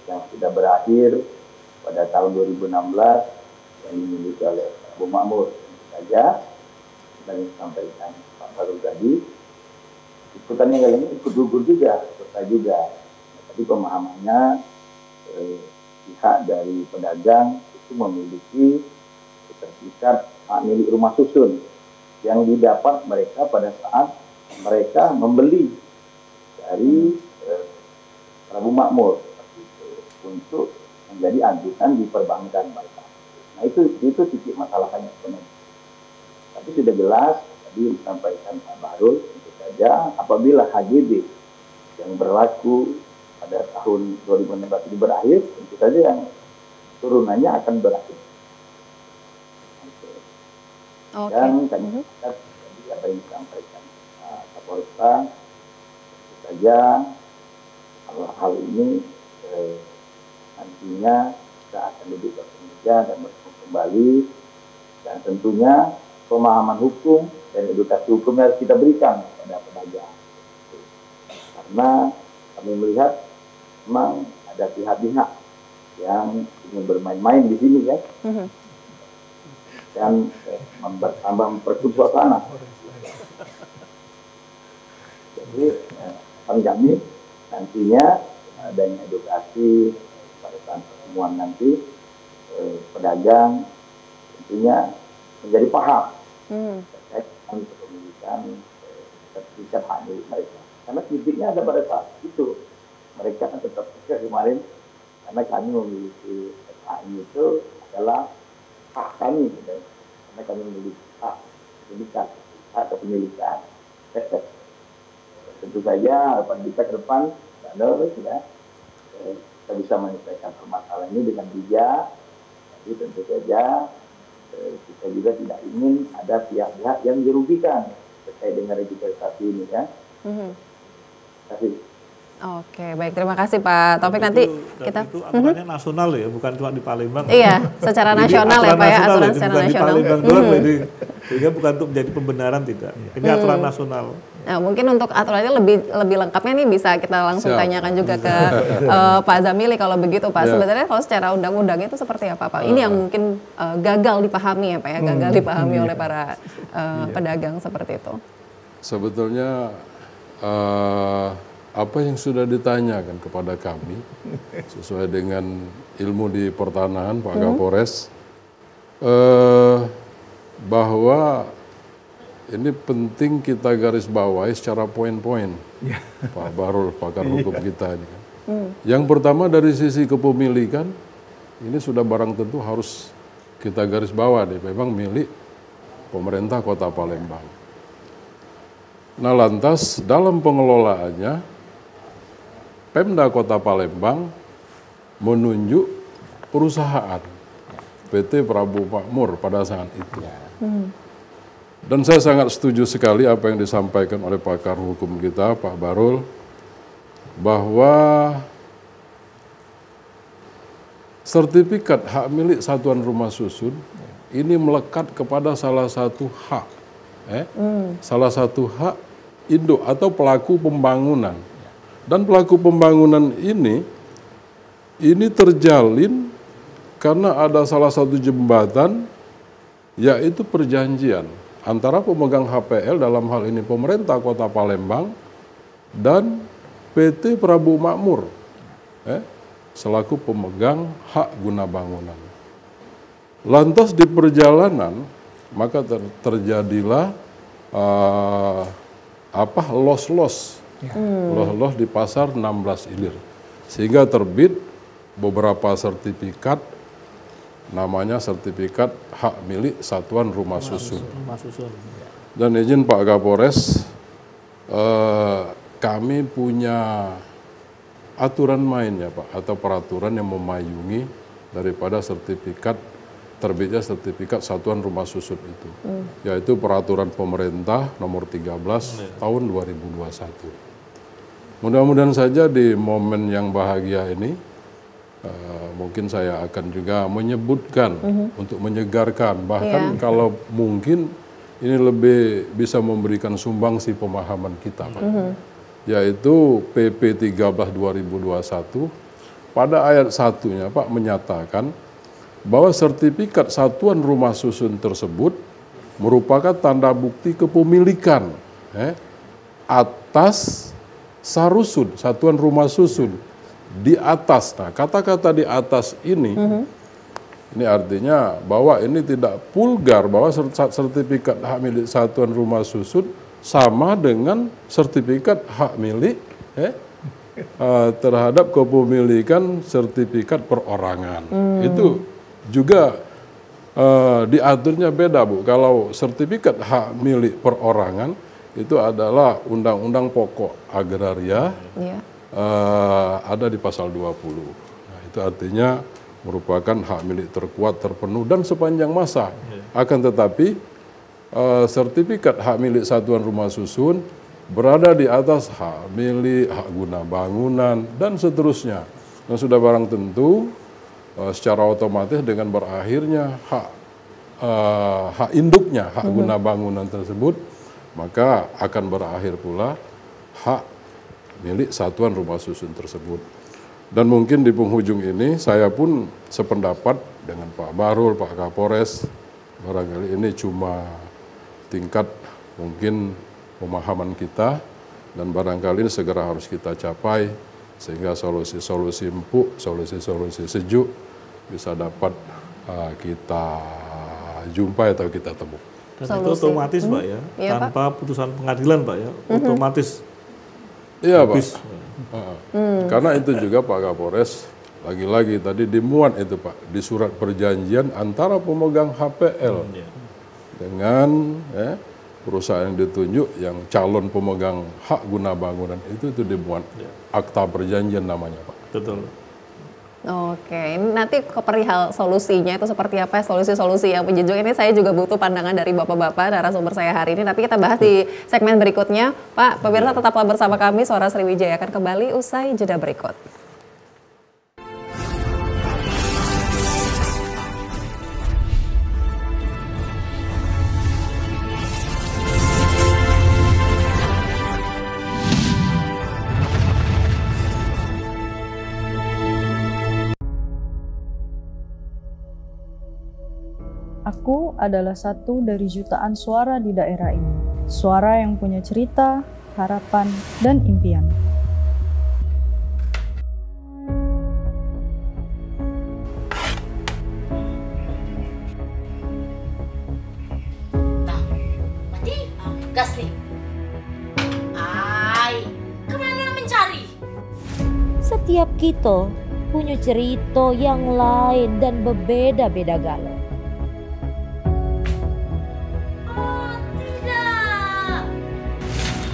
yang sudah berakhir pada tahun 2016 yang dimiliki oleh Abu Makmur. Tentu saja dan disampaikan Pak Farul tadi, ikutannya kali ini ikut gugur juga, serta juga. Tapi pemahamannya pihak dari pedagang itu memiliki sertifikat hak milik rumah susun yang didapat mereka pada saat mereka membeli dari Prabu Makmur untuk menjadi ajudan di perbankan mereka. Nah itu titik masalahnya sebenarnya. Tapi sudah jelas tadi disampaikan Pak Bahrul, tentu saja apabila HGB yang berlaku pada tahun 2016 ini berakhir, tentu saja yang turunannya akan berakhir. Oke. Dan kami lihat tadi apa yang disampaikan Kapolresta, tentu saja hal ini nantinya kita akan lebih bekerja dan bertemu kembali, dan tentunya pemahaman hukum dan edukasi hukum harus kita berikan kepada pedagang. Karena kami melihat memang ada pihak-pihak yang ingin bermain-main di sini ya, dan memperkeruh suasana. Jadi kami nantinya adanya edukasi pada saat pertemuan nanti, pedagang tentunya menjadi paham terkait dengan kepemilikan sertifikat hak milik mereka. Karena titiknya ada pada saat itu mereka tetap pikir kemarin, karena kami memiliki hak itu adalah hak kami, gitu. Karena kami memiliki hak kepemilikan, hak kepemilikan. Tentu saja harapan kita ke depan ya, kita bisa menyelesaikan permasalahan ini dengan bijak. Tapi tentu saja kita juga tidak ingin ada pihak-pihak yang dirugikan terkait dengan revitalisasi ini ya. Terima kasih. Oke, baik, terima kasih Pak Taufik. Nanti kita itu aturannya nasional ya, bukan cuma di Palembang. Iya, secara nasional ya Pak ya, aturan secara bukan nasional. di Palembang doang, jadi sehingga bukan untuk menjadi pembenaran, tidak. Ini aturan nasional. Nah, mungkin untuk aturannya lebih lengkapnya nih bisa kita langsung tanyakan juga ke Pak Zamili kalau begitu Pak. Sebenarnya kalau secara undang-undang itu seperti apa Pak? Ini yang mungkin gagal dipahami ya Pak ya, gagal dipahami oleh para pedagang seperti itu. Sebetulnya apa yang sudah ditanyakan kepada kami sesuai dengan ilmu di pertanahan Pak Kapolres, bahwa ini penting kita garis bawahi secara poin-poin, Pak Bahrul, pakar hukum kita ini kan. Yang pertama dari sisi kepemilikan, ini sudah barang tentu harus kita garis bawah nih, memang milik pemerintah Kota Palembang. Nah lantas dalam pengelolaannya, Pemda Kota Palembang menunjuk perusahaan PT Prabu Makmur pada saat itu. Dan saya sangat setuju sekali apa yang disampaikan oleh pakar hukum kita, Pak Bahrul, bahwa sertifikat hak milik satuan rumah susun ini melekat kepada salah satu hak, salah satu hak induk atau pelaku pembangunan. Dan pelaku pembangunan ini terjalin karena ada salah satu jembatan, yaitu perjanjian antara pemegang HPL dalam hal ini pemerintah Kota Palembang dan PT Prabu Makmur selaku pemegang hak guna bangunan. Lantas di perjalanan maka terjadilah los-los di pasar 16 ilir, sehingga terbit beberapa sertifikat, namanya sertifikat hak milik Satuan Rumah Susun. Rumah susun. Dan izin Pak Kapolres, kami punya aturan main ya Pak, atau peraturan yang memayungi daripada sertifikat, terbitnya sertifikat Satuan Rumah Susun itu, yaitu peraturan pemerintah nomor 13 tahun 2021. Mudah-mudahan saja di momen yang bahagia ini, mungkin saya akan juga menyebutkan untuk menyegarkan, bahkan kalau mungkin ini lebih bisa memberikan sumbangsi pemahaman kita, Pak. Yaitu PP 13 2021 pada ayat 1-nya Pak menyatakan bahwa sertifikat Satuan Rumah Susun tersebut merupakan tanda bukti kepemilikan atas Sarusun, Satuan Rumah Susun, di atas. Nah, kata-kata di atas ini, ini artinya bahwa ini tidak vulgar, bahwa sertifikat hak milik Satuan Rumah Susun sama dengan sertifikat hak milik terhadap kepemilikan sertifikat perorangan. Itu juga diaturnya beda, Bu. Kalau sertifikat hak milik perorangan itu adalah Undang-Undang Pokok Agraria, ada di pasal 20. Nah, itu artinya merupakan hak milik terkuat, terpenuh, dan sepanjang masa. Akan tetapi, sertifikat hak milik Satuan Rumah Susun berada di atas hak milik, hak guna bangunan, dan seterusnya. Dan sudah barang tentu, secara otomatis dengan berakhirnya hak induknya, hak guna bangunan tersebut, maka akan berakhir pula hak milik Satuan Rumah Susun tersebut. Dan mungkin di penghujung ini saya pun sependapat dengan Pak Bahrul, Pak Kapolres, barangkali ini cuma tingkat mungkin pemahaman kita, dan barangkali ini segera harus kita capai sehingga solusi-solusi empuk, solusi-solusi sejuk bisa dapat kita jumpai atau kita temui. Dan itu otomatis Pak ya, tanpa putusan pengadilan Pak ya, otomatis. Iya Pak. Karena itu juga Pak Kapolres, lagi-lagi tadi dimuat itu Pak, di surat perjanjian antara pemegang HPL dengan perusahaan yang ditunjuk yang calon pemegang hak guna bangunan itu dimuat akta perjanjian namanya Pak. Betul. Oke, nanti perihal solusinya itu seperti apa, solusi-solusi yang menjunjung ini saya juga butuh pandangan dari bapak-bapak narasumber saya hari ini. Tapi kita bahas di segmen berikutnya. Pak, pemirsa tetaplah bersama kami, Suara Sriwijaya akan kembali usai jeda berikut. Aku adalah satu dari jutaan suara di daerah ini. Suara yang punya cerita, harapan, dan impian. Nah, mati, gas nih. Ay, kemana mencari? Setiap kita punya cerita yang lain dan berbeda-beda galau.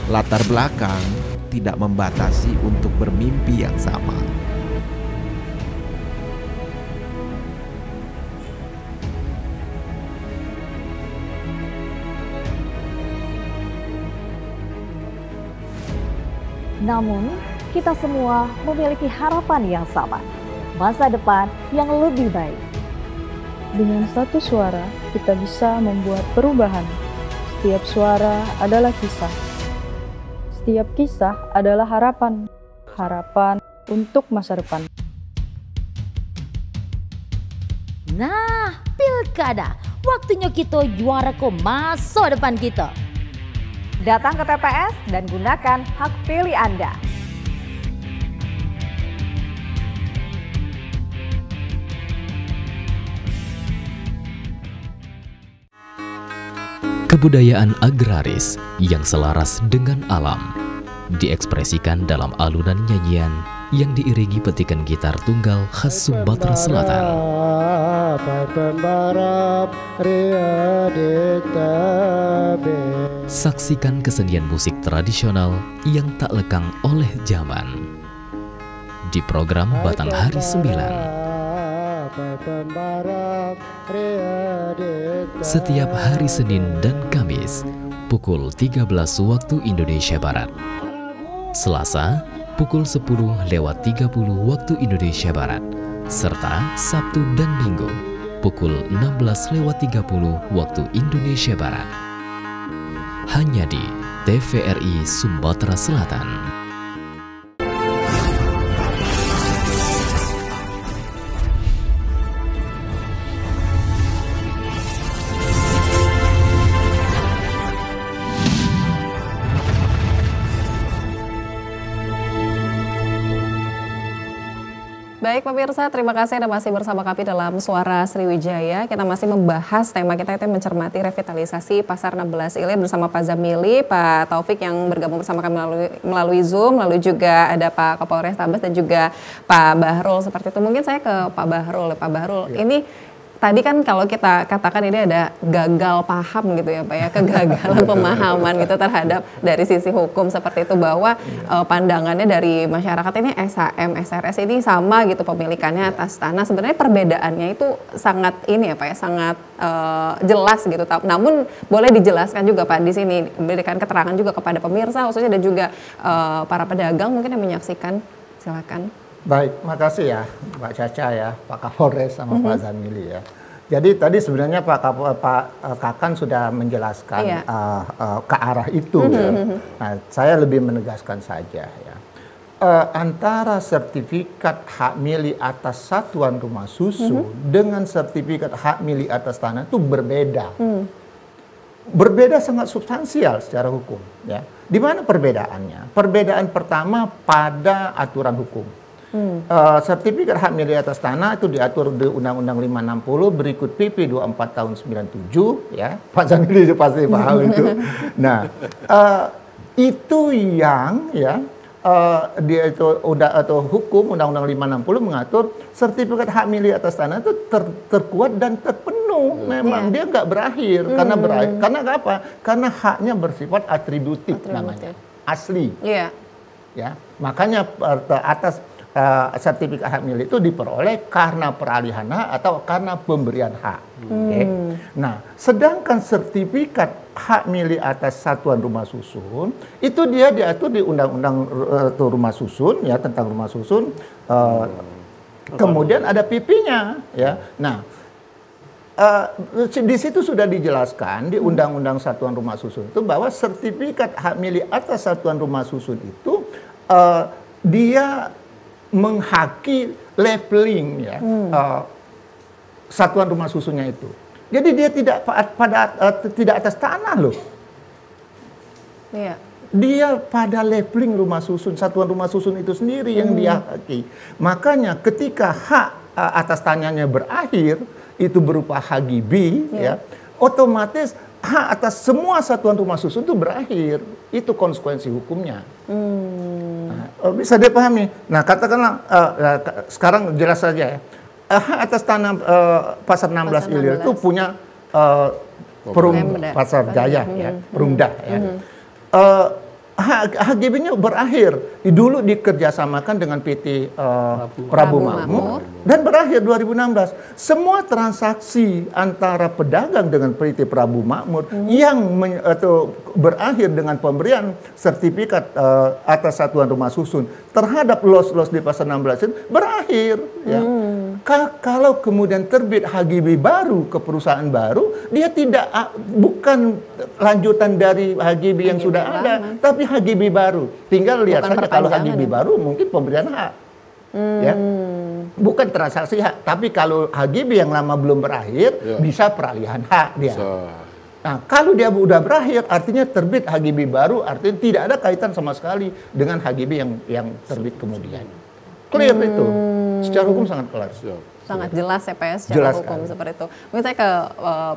Latar belakang tidak membatasi untuk bermimpi yang sama. Namun, kita semua memiliki harapan yang sama, masa depan yang lebih baik. Dengan satu suara, kita bisa membuat perubahan. Setiap suara adalah kisah. Setiap kisah adalah harapan. Harapan untuk masa depan. Nah, pilkada. Waktunya kita juara ke masa depan kita. Datang ke TPS dan gunakan hak pilih Anda. Kebudayaan agraris yang selaras dengan alam diekspresikan dalam alunan nyanyian yang diiringi petikan gitar tunggal khas Sumatera Selatan. Saksikan kesenian musik tradisional yang tak lekang oleh zaman di program Batang Hari 9. Setiap hari Senin dan Kamis pukul 13 waktu Indonesia Barat. Selasa pukul 10:30 waktu Indonesia Barat. Serta Sabtu dan Minggu pukul 16:30 waktu Indonesia Barat. Hanya di TVRI Sumatera Selatan. Baik pemirsa, terima kasih Anda masih bersama kami dalam Suara Sriwijaya. Kita masih membahas tema kita itu mencermati revitalisasi Pasar 16 Ilir bersama Pak Zamili, Pak Taufik yang bergabung bersama kami melalui Zoom, lalu juga ada Pak Kapolres Tabes dan juga Pak Bahrul seperti itu. Mungkin saya ke Pak Bahrul. Pak Bahrul, ini tadi kan kalau kita katakan ini ada gagal paham gitu ya Pak ya, kegagalan pemahaman gitu terhadap dari sisi hukum seperti itu, bahwa pandangannya dari masyarakat ini SHM, SRS ini sama gitu pemilikannya atas tanah. Sebenarnya perbedaannya itu sangat ini ya Pak ya, sangat jelas gitu. Namun boleh dijelaskan juga Pak di sini, memberikan keterangan juga kepada pemirsa khususnya dan juga para pedagang mungkin yang menyaksikan, silakan. Baik, makasih ya Mbak Caca ya, Pak Kapolres sama Pak Zamili ya. Jadi tadi sebenarnya Pak Kakan sudah menjelaskan ke arah itu. Ya. Nah, saya lebih menegaskan saja ya. Antara sertifikat hak milik atas satuan rumah susun dengan sertifikat hak milik atas tanah itu berbeda. Berbeda sangat substansial secara hukum. Ya. Di mana perbedaannya? Perbedaan pertama pada aturan hukum. Sertifikat hak milik atas tanah itu diatur di Undang-Undang 560 berikut PP 24 tahun 97 ya. Pak Zamili pasti paham itu. Nah, itu yang ya dia itu udah atau hukum Undang-Undang 560 mengatur sertifikat hak milik atas tanah itu terkuat dan terpenuh. Memang dia nggak berakhir karena apa? Karena haknya bersifat atributif namanya, asli. Ya, makanya atas sertifikat hak milik itu diperoleh karena peralihan hak atau karena pemberian hak. Nah, sedangkan sertifikat hak milik atas satuan rumah susun itu dia diatur di Undang-Undang Rumah Susun ya, tentang rumah susun. Kemudian ada PP-nya ya. Nah, di situ sudah dijelaskan di Undang-Undang Satuan Rumah Susun itu bahwa sertifikat hak milik atas satuan rumah susun itu dia menghaki labeling ya satuan rumah susunnya itu. Jadi dia tidak atas tanah loh. Dia pada labeling rumah susun, satuan rumah susun itu sendiri yang dia haki. Makanya ketika hak atas tanahnya berakhir itu berupa HGB ya, otomatis hak atas semua satuan rumah susun itu berakhir. Itu konsekuensi hukumnya. Nah, bisa dipahami. Nah, katakanlah sekarang jelas saja ya. Hak atas tanah Pasar 16 Ilir itu punya Pasar Jaya ya, Perumda ya. HGB-nya berakhir. Dulu dikerjasamakan dengan PT Prabu Makmur dan berakhir 2016. Semua transaksi antara pedagang dengan PT Prabu Makmur yang berakhir dengan pemberian sertifikat atas satuan rumah susun terhadap los-los di Pasar 16 itu berakhir. Ya. Kalau kemudian terbit HGB baru ke perusahaan baru, dia bukan lanjutan dari HGB yang sudah ada, tapi HGB baru. Tinggal lihat saja kalau HGB baru mungkin pemberian hak. Ya. Bukan transaksi hak, tapi kalau HGB yang lama belum berakhir, bisa peralihan hak dia. Nah, kalau dia sudah berakhir, artinya terbit HGB baru, artinya tidak ada kaitan sama sekali dengan HGB yang terbit kemudian. Clear itu. Secara hukum sangat kelar. Sangat jelas ya Pak ya, secara hukum seperti itu. Mungkin saya ke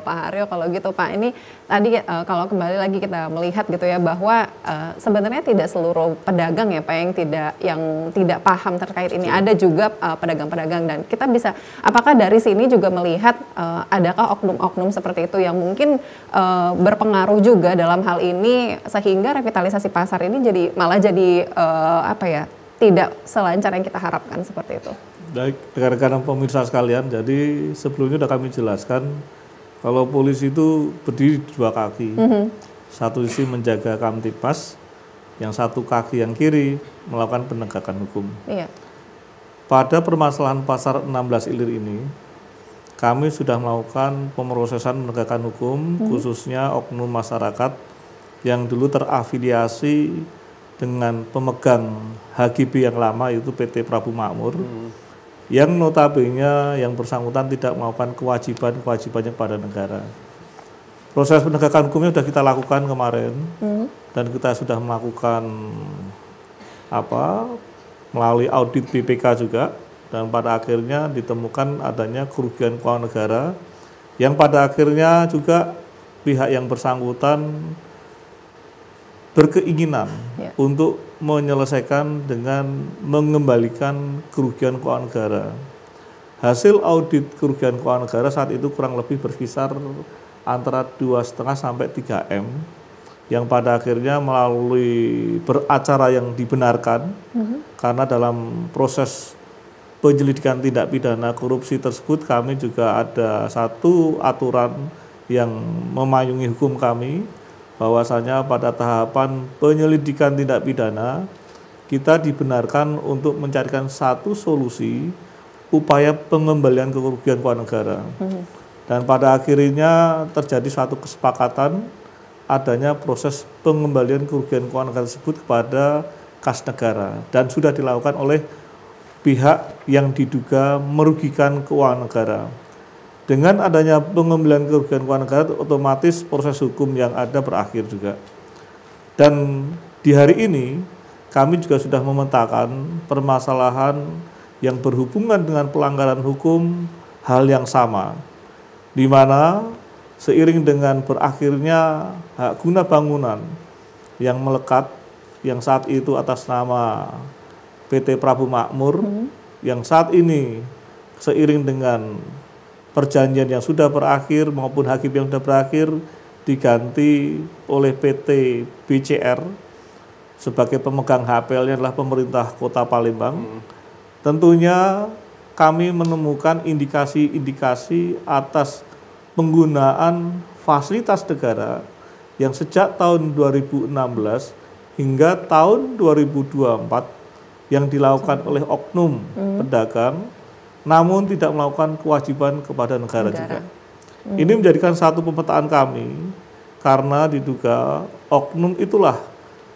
Pak Haryo kalau gitu Pak. Ini tadi kalau kembali lagi kita melihat gitu ya bahwa sebenarnya tidak seluruh pedagang ya Pak yang tidak paham terkait ini. Ada juga pedagang-pedagang, dan kita bisa apakah dari sini juga melihat adakah oknum-oknum seperti itu yang mungkin berpengaruh juga dalam hal ini sehingga revitalisasi pasar ini malah jadi tidak selancar yang kita harapkan seperti itu. Baik, rekan-rekan pemirsa sekalian, jadi sebelumnya sudah kami jelaskan kalau polisi itu berdiri di dua kaki. Satu sisi menjaga Kamtibmas, yang satu kaki yang kiri melakukan penegakan hukum. Iya. Pada permasalahan pasar 16 Ilir ini, kami sudah melakukan pemrosesan penegakan hukum, khususnya oknum masyarakat yang dulu terafiliasi dengan pemegang HGB yang lama, yaitu PT Prabu Makmur, yang notabene yang bersangkutan tidak melakukan kewajibannya pada negara. Proses penegakan hukumnya sudah kita lakukan kemarin, dan kita sudah melakukan melalui audit BPK juga, dan pada akhirnya ditemukan adanya kerugian keuangan negara, yang pada akhirnya juga pihak yang bersangkutan berkeinginan untuk menyelesaikan dengan mengembalikan kerugian keuangan negara. Hasil audit kerugian keuangan negara saat itu kurang lebih berkisar antara 2,5 sampai 3 M, yang pada akhirnya melalui beracara yang dibenarkan, karena dalam proses penyelidikan tindak pidana korupsi tersebut kami juga ada satu aturan yang memayungi hukum kami, bahwasanya pada tahapan penyelidikan tindak pidana kita dibenarkan untuk mencarikan satu solusi upaya pengembalian kerugian keuangan negara. Dan pada akhirnya terjadi suatu kesepakatan adanya proses pengembalian kerugian keuangan negara tersebut kepada kas negara, dan sudah dilakukan oleh pihak yang diduga merugikan keuangan negara. Dengan adanya pengembalian kerugian keuangan negara, otomatis proses hukum yang ada berakhir juga. Dan di hari ini kami juga sudah memetakan permasalahan yang berhubungan dengan pelanggaran hukum hal yang sama, di mana seiring dengan berakhirnya hak guna bangunan yang melekat, yang saat itu atas nama PT Prabu Makmur, yang saat ini seiring dengan perjanjian yang sudah berakhir maupun HGB yang sudah berakhir diganti oleh PT BCR sebagai pemegang HPL-nya adalah pemerintah Kota Palembang. Tentunya kami menemukan indikasi-indikasi atas penggunaan fasilitas negara yang sejak tahun 2016 hingga tahun 2024 yang dilakukan oleh oknum pedagang, namun tidak melakukan kewajiban kepada negara juga. Ini menjadikan satu pemetaan kami, karena diduga oknum itulah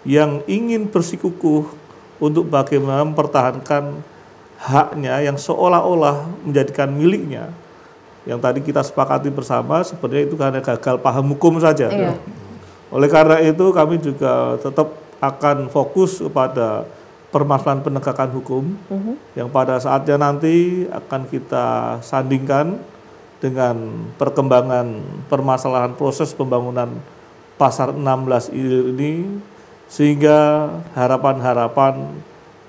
yang ingin bersikukuh untuk bagaimana mempertahankan haknya yang seolah-olah menjadikan miliknya. Yang tadi kita sepakati bersama, sebenarnya itu karena gagal paham hukum saja. Oleh karena itu kami juga tetap akan fokus kepada permasalahan penegakan hukum yang pada saatnya nanti akan kita sandingkan dengan perkembangan permasalahan proses pembangunan pasar 16 ini, sehingga harapan-harapan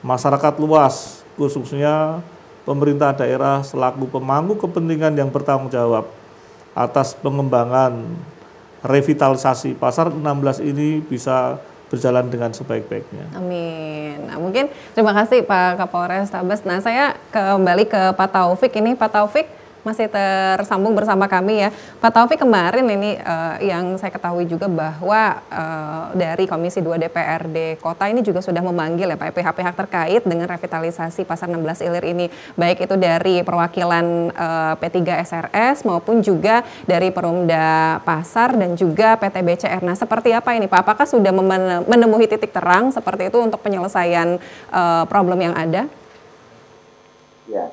masyarakat luas, khususnya pemerintah daerah selaku pemangku kepentingan yang bertanggung jawab atas pengembangan revitalisasi pasar 16 ini bisa berjalan dengan sebaik-baiknya. Amin. Nah, mungkin terima kasih Pak Kapolres Tabes. Nah, saya kembali ke Pak Taufik ini. Pak Taufik masih tersambung bersama kami ya. Pak Taufik, kemarin ini yang saya ketahui juga bahwa dari Komisi 2 DPRD Kota ini juga sudah memanggil ya Pak pihak-pihak terkait dengan revitalisasi Pasar 16 Ilir ini. Baik itu dari perwakilan P3 SRS maupun juga dari Perumda Pasar dan juga PT BCR. Nah, seperti apa ini Pak? Apakah sudah menemui titik terang seperti itu untuk penyelesaian problem yang ada? Ya,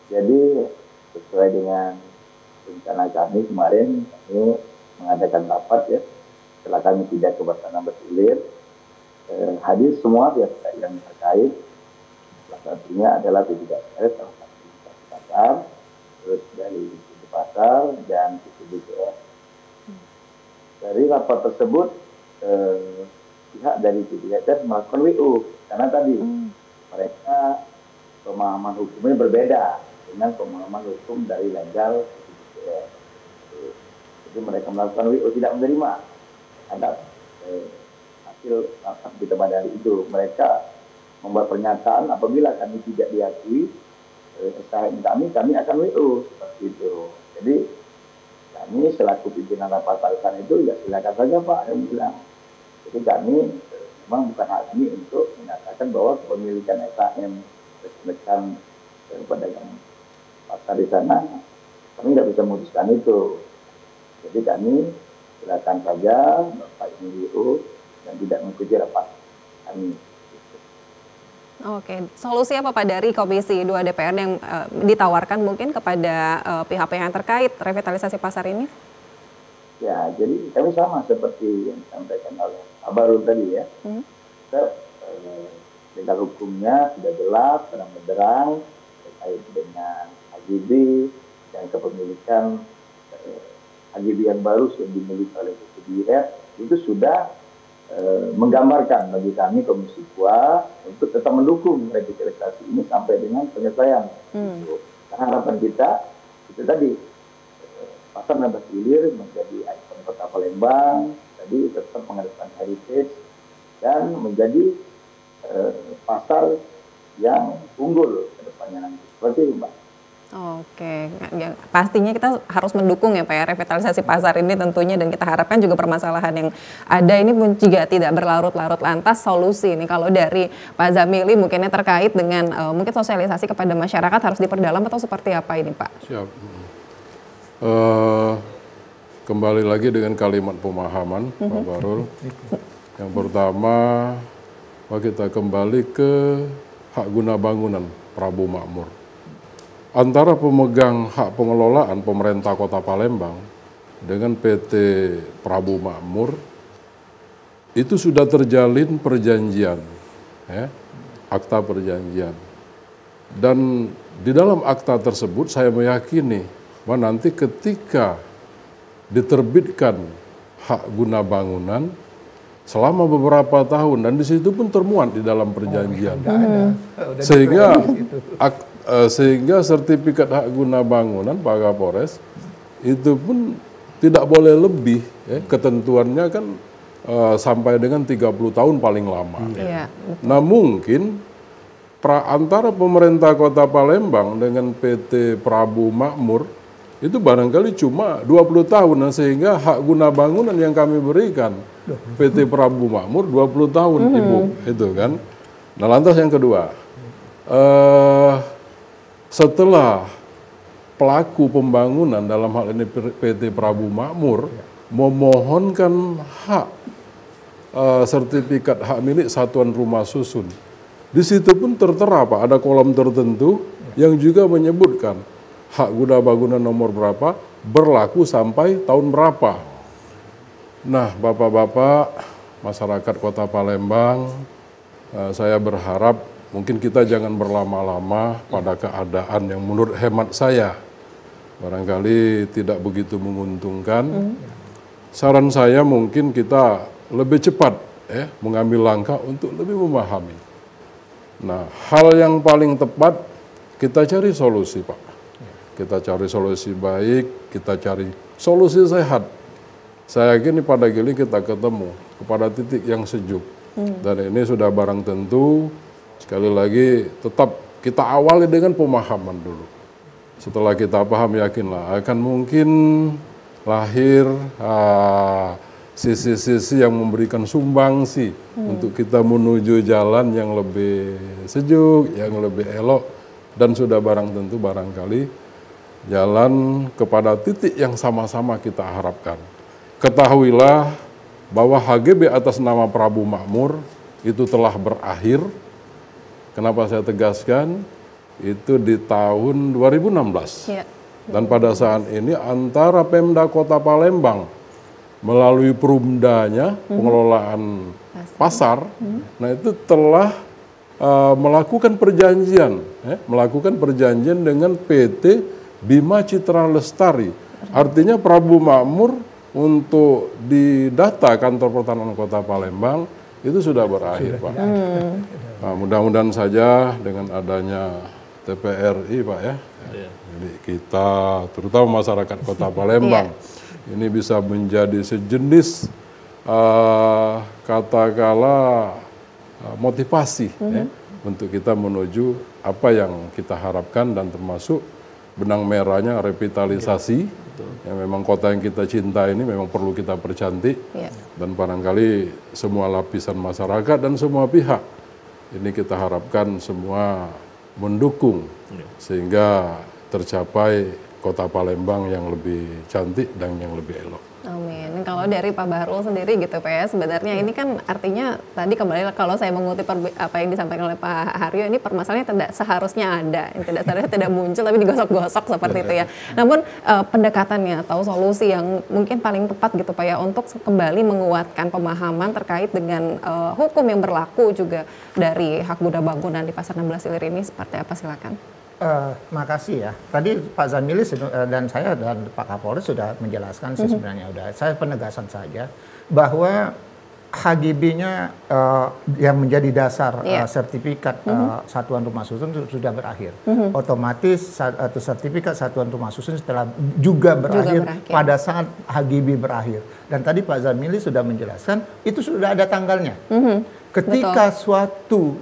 jadi sesuai dengan rencana kami kemarin, kami mengadakan rapat ya, setelah kami tidak ke Pasar 16 Ilir, hadir semua pihak yang terkait, salah satunya adalah P3 SRS, salah satu pasar, terus dari PT Pasar dan PT BCS. Dari rapat tersebut pihak dari PT BCS melakukan WO karena tadi mereka pemahaman hukumnya berbeda dengan pemahaman hukum dari legal PT BCS. Jadi mereka melakukan WO tidak menerima ada hasil rapat kita pada hari itu. Mereka membuat pernyataan apabila kami tidak diakui SKM kami akan WO seperti itu. Jadi kami selaku pimpinan rapat paripurna itu ya silakan saja Pak yang bilang. Jadi kami memang bukan hak kami untuk menyatakan bahwa kepemilikan SKM rekan pedagang pasar di sana kami nggak bisa memutuskan itu. Jadi kami silakan saja Bapak ini WO dan tidak mengikuti rapat kami. Oke, solusi apa Pak dari Komisi 2 DPR yang ditawarkan mungkin kepada pihak-pihak yang terkait revitalisasi pasar ini? Ya, jadi kami sama seperti yang disampaikan oleh Pak Barul tadi ya. Legal hukumnya sudah jelas, terang benderang terkait dengan HGB dan kepemilikan HGB yang baru yang dimiliki oleh BPDIR itu sudah menggambarkan bagi kami Komisi 2 untuk tetap mendukung revitalisasi ini sampai dengan penyelesaian. Karena harapan kita itu tadi pasar 16 Ilir menjadi ikon kota Palembang, tadi tetap mengedepankan heritage dan menjadi pasar yang unggul ke depannya nanti. Seperti itu, Mbak. Oke, ya, pastinya kita harus mendukung ya Pak ya revitalisasi pasar ini tentunya, dan kita harapkan juga permasalahan yang ada ini pun juga tidak berlarut-larut. Lantas solusi ini kalau dari Pak Zamili mungkinnya terkait dengan mungkin sosialisasi kepada masyarakat harus diperdalam atau seperti apa ini Pak? Siap. Kembali lagi dengan kalimat pemahaman Pak Barul. Yang pertama, kita kembali ke hak guna bangunan Prabu Makmur. Antara pemegang hak pengelolaan pemerintah Kota Palembang dengan PT Prabu Makmur itu sudah terjalin perjanjian, ya, akta perjanjian. Dan di dalam akta tersebut saya meyakini bahwa nanti ketika diterbitkan hak guna bangunan selama beberapa tahun, dan di situ pun termuat di dalam perjanjian, sehingga sertifikat hak guna bangunan Pak Kapolres itu pun tidak boleh lebih, ya, ketentuannya kan sampai dengan 30 tahun paling lama. Nah mungkin antara pemerintah Kota Palembang dengan PT Prabu Makmur itu barangkali cuma 20 tahun, nah, sehingga hak guna bangunan yang kami berikan PT Prabu Makmur 20 tahun Ibu, itu kan. Nah lantas yang kedua, setelah pelaku pembangunan dalam hal ini PT Prabu Makmur memohonkan hak sertifikat hak milik satuan rumah susun, di situ pun tertera Pak, ada kolom tertentu yang juga menyebutkan hak guna bangunan nomor berapa berlaku sampai tahun berapa. Nah Bapak-bapak masyarakat Kota Palembang, saya berharap mungkin kita jangan berlama-lama pada keadaan yang menurut hemat saya barangkali tidak begitu menguntungkan. Saran saya mungkin kita lebih cepat mengambil langkah untuk lebih memahami. Nah, hal yang paling tepat kita cari solusi Pak. Kita cari solusi baik, kita cari solusi sehat. Saya yakin pada gini kita ketemu kepada titik yang sejuk. Dan ini sudah barang tentu. Sekali lagi tetap kita awali dengan pemahaman dulu. Setelah kita paham, yakinlah akan mungkin lahir sisi-sisi yang memberikan sumbangsi untuk kita menuju jalan yang lebih sejuk, yang lebih elok, dan sudah barang tentu barangkali jalan kepada titik yang sama-sama kita harapkan. Ketahuilah bahwa HGB atas nama Prabu Makmur itu telah berakhir. Kenapa saya tegaskan? Itu di tahun 2016. Ya. Dan pada saat ini antara Pemda Kota Palembang melalui Perumdanya, pengelolaan pasar, nah itu telah melakukan perjanjian dengan PT Bima Citra Lestari. Artinya Prabu Makmur untuk di data kantor pertanahan Kota Palembang itu sudah berakhir, Pak. Nah, mudah-mudahan saja dengan adanya TPRI, Pak ya. Jadi kita, terutama masyarakat Kota Palembang, ini bisa menjadi sejenis katakanlah motivasi ya, untuk kita menuju apa yang kita harapkan, dan termasuk benang merahnya revitalisasi. Yang memang kota yang kita cinta ini memang perlu kita percantik, dan barangkali semua lapisan masyarakat dan semua pihak ini kita harapkan semua mendukung sehingga tercapai Kota Palembang yang lebih cantik dan yang lebih elok. Amin. Kalau dari Pak Bahrul sendiri gitu Pak ya, sebenarnya ini kan artinya tadi kembali kalau saya mengutip apa yang disampaikan oleh Pak Haryo, ini permasalahannya tidak seharusnya ada, yang tidak seharusnya tidak muncul tapi digosok-gosok seperti itu ya. Namun pendekatannya atau solusi yang mungkin paling tepat gitu Pak ya untuk kembali menguatkan pemahaman terkait dengan hukum yang berlaku juga dari hak guna bangunan di Pasar 16 Ilir ini seperti apa, silakan. Makasih ya. Tadi Pak Zamili dan saya dan Pak Kapolres sudah menjelaskan sih sebenarnya udah. Saya penegasan saja bahwa HGB-nya yang menjadi dasar sertifikat Satuan Rumah Susun sudah berakhir. Otomatis sertifikat Satuan Rumah Susun setelah juga berakhir pada saat HGB berakhir. Dan tadi Pak Zamili sudah menjelaskan itu sudah ada tanggalnya. Ketika suatu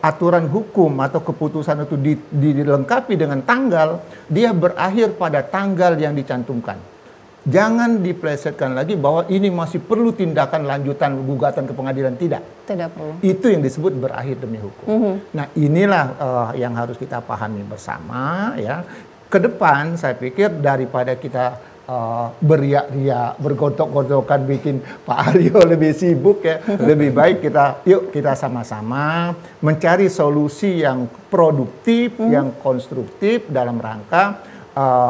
aturan hukum atau keputusan itu dilengkapi dengan tanggal, dia berakhir pada tanggal yang dicantumkan. Jangan diplesetkan lagi bahwa ini masih perlu tindakan lanjutan gugatan ke pengadilan, tidak. Tidak perlu. Itu yang disebut berakhir demi hukum. Nah, inilah yang harus kita pahami bersama ya. Ke depan saya pikir daripada kita beriak-riak, bergotok-gotokan bikin Pak Haryo lebih sibuk ya, lebih baik kita sama-sama mencari solusi yang produktif, yang konstruktif dalam rangka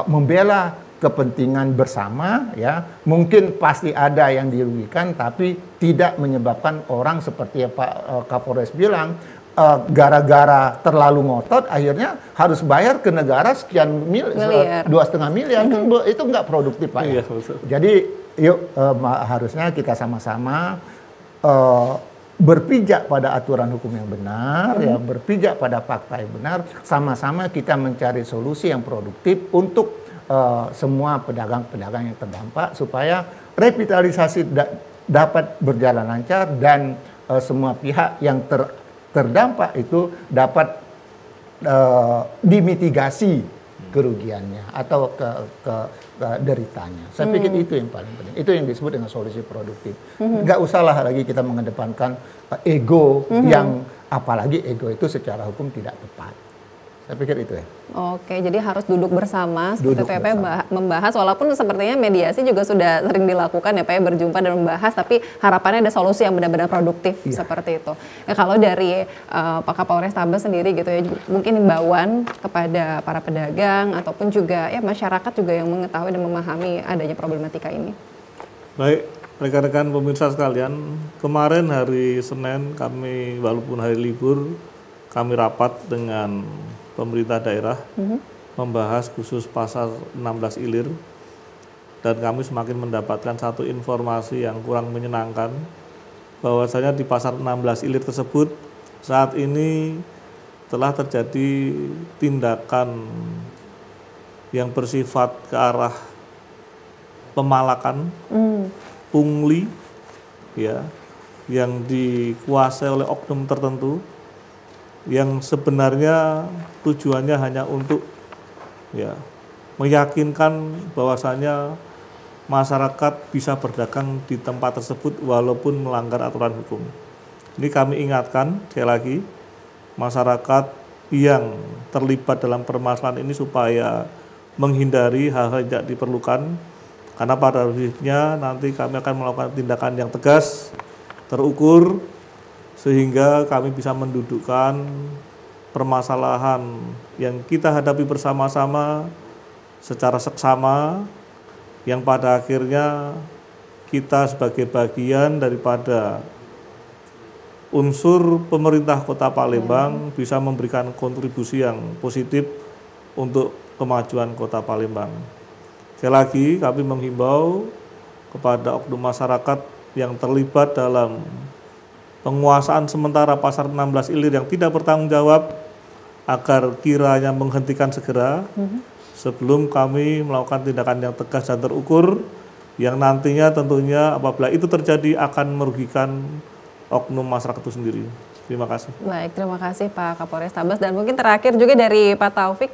membela kepentingan bersama ya. Mungkin pasti ada yang dirugikan, tapi tidak menyebabkan orang seperti yang Pak Kapolres bilang gara-gara terlalu ngotot akhirnya harus bayar ke negara sekian miliar, 2,5 miliar kan itu nggak produktif Pak ya. Jadi yuk harusnya kita sama-sama berpijak pada aturan hukum yang benar ya, berpijak pada fakta yang benar, sama-sama kita mencari solusi yang produktif untuk semua pedagang-pedagang yang terdampak supaya revitalisasi dapat berjalan lancar dan semua pihak yang terdampak itu dapat dimitigasi kerugiannya atau deritanya. Saya pikir itu yang paling penting. Itu yang disebut dengan solusi produktif. Nggak usahlah lagi kita mengedepankan ego yang apalagi ego itu secara hukum tidak tepat. Saya pikir itu ya. Oke, jadi harus duduk bersama seperti itu ya Pak, membahas, walaupun sepertinya mediasi juga sudah sering dilakukan ya Pak ya, berjumpa dan membahas, tapi harapannya ada solusi yang benar-benar produktif seperti itu. Ya, kalau dari Pak Kapolres Tabes sendiri gitu ya, mungkin himbauan kepada para pedagang ataupun juga ya masyarakat juga yang mengetahui dan memahami adanya problematika ini. Baik, rekan-rekan pemirsa sekalian, kemarin hari Senin kami walaupun hari libur kami rapat dengan pemerintah daerah membahas khusus pasar 16 Ilir, dan kami semakin mendapatkan satu informasi yang kurang menyenangkan bahwasanya di pasar 16 Ilir tersebut saat ini telah terjadi tindakan yang bersifat ke arah pemalakan, pungli ya, yang dikuasai oleh oknum tertentu yang sebenarnya tujuannya hanya untuk ya meyakinkan bahwasanya masyarakat bisa berdagang di tempat tersebut walaupun melanggar aturan hukum. Ini kami ingatkan sekali lagi masyarakat yang terlibat dalam permasalahan ini supaya menghindari hal-hal yang tidak diperlukan, karena pada akhirnya nanti kami akan melakukan tindakan yang tegas, terukur, sehingga kami bisa mendudukkan permasalahan yang kita hadapi bersama-sama secara seksama, yang pada akhirnya kita sebagai bagian daripada unsur pemerintah Kota Palembang bisa memberikan kontribusi yang positif untuk kemajuan Kota Palembang. Sekali lagi kami menghimbau kepada oknum masyarakat yang terlibat dalam penguasaan sementara pasar 16 Ilir yang tidak bertanggung jawab agar kiranya menghentikan segera sebelum kami melakukan tindakan yang tegas dan terukur yang nantinya tentunya apabila itu terjadi akan merugikan oknum masyarakat itu sendiri. Terima kasih. Baik, terima kasih Pak Kapolres Tabes. Dan mungkin terakhir juga dari Pak Taufik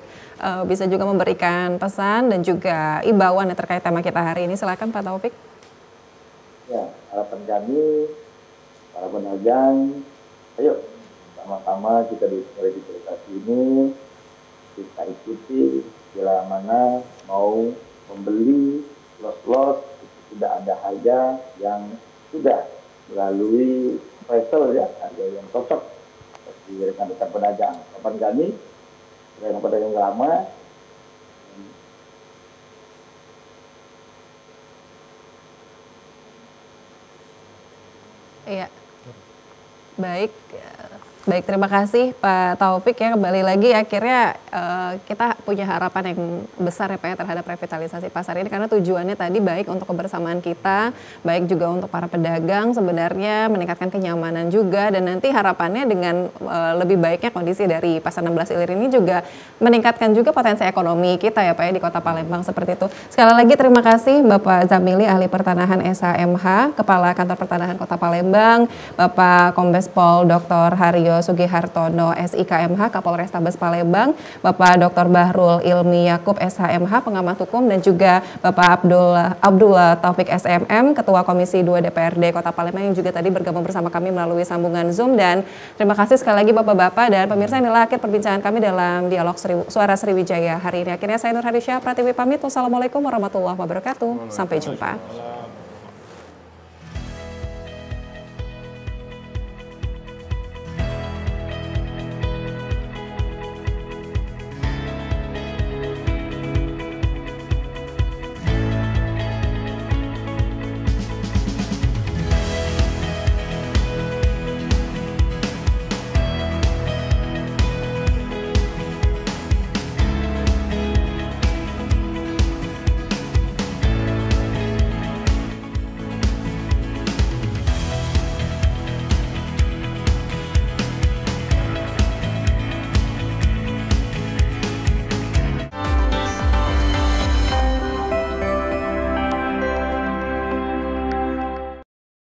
bisa juga memberikan pesan dan juga imbauan yang terkait tema kita hari ini. Silakan Pak Taufik. Ya, harapan kami, para pedagang, ayo sama-sama kita di revitalisasi ini, kita ikuti bila mana mau membeli los-los, tidak ada harga yang sudah melalui appraisal ya, harga yang cocok bagi rekan-rekan pedagang. Harapan kami, rekan pedagang lama, iya. Baik, terima kasih Pak Taufik ya. Kembali lagi akhirnya kita punya harapan yang besar ya Pak ya terhadap revitalisasi pasar ini karena tujuannya tadi baik untuk kebersamaan kita, baik juga untuk para pedagang sebenarnya meningkatkan kenyamanan juga dan nanti harapannya dengan lebih baiknya kondisi dari pasar 16 Ilir ini juga meningkatkan juga potensi ekonomi kita ya Pak ya di Kota Palembang seperti itu. Sekali lagi terima kasih Bapak Zamili Ahli Pertanahan SHMH, Kepala Kantor Pertanahan Kota Palembang, Bapak Kombes Pol Dr. Haryo Sugihartono SIKMH Kapolres Tabes Palembang, Bapak Dr. Bahrul Ilmi Yakub SHMH Pengamat Hukum dan juga Bapak Abdullah Taufik SMM Ketua Komisi 2 DPRD Kota Palembang yang juga tadi bergabung bersama kami melalui sambungan Zoom. Dan terima kasih sekali lagi Bapak-Bapak dan pemirsa, inilah akhir perbincangan kami dalam dialog Suara Sriwijaya hari ini. Akhirnya saya Nur Hadisyah Pratiwi pamit. Wassalamualaikum warahmatullahi wabarakatuh. Sampai jumpa.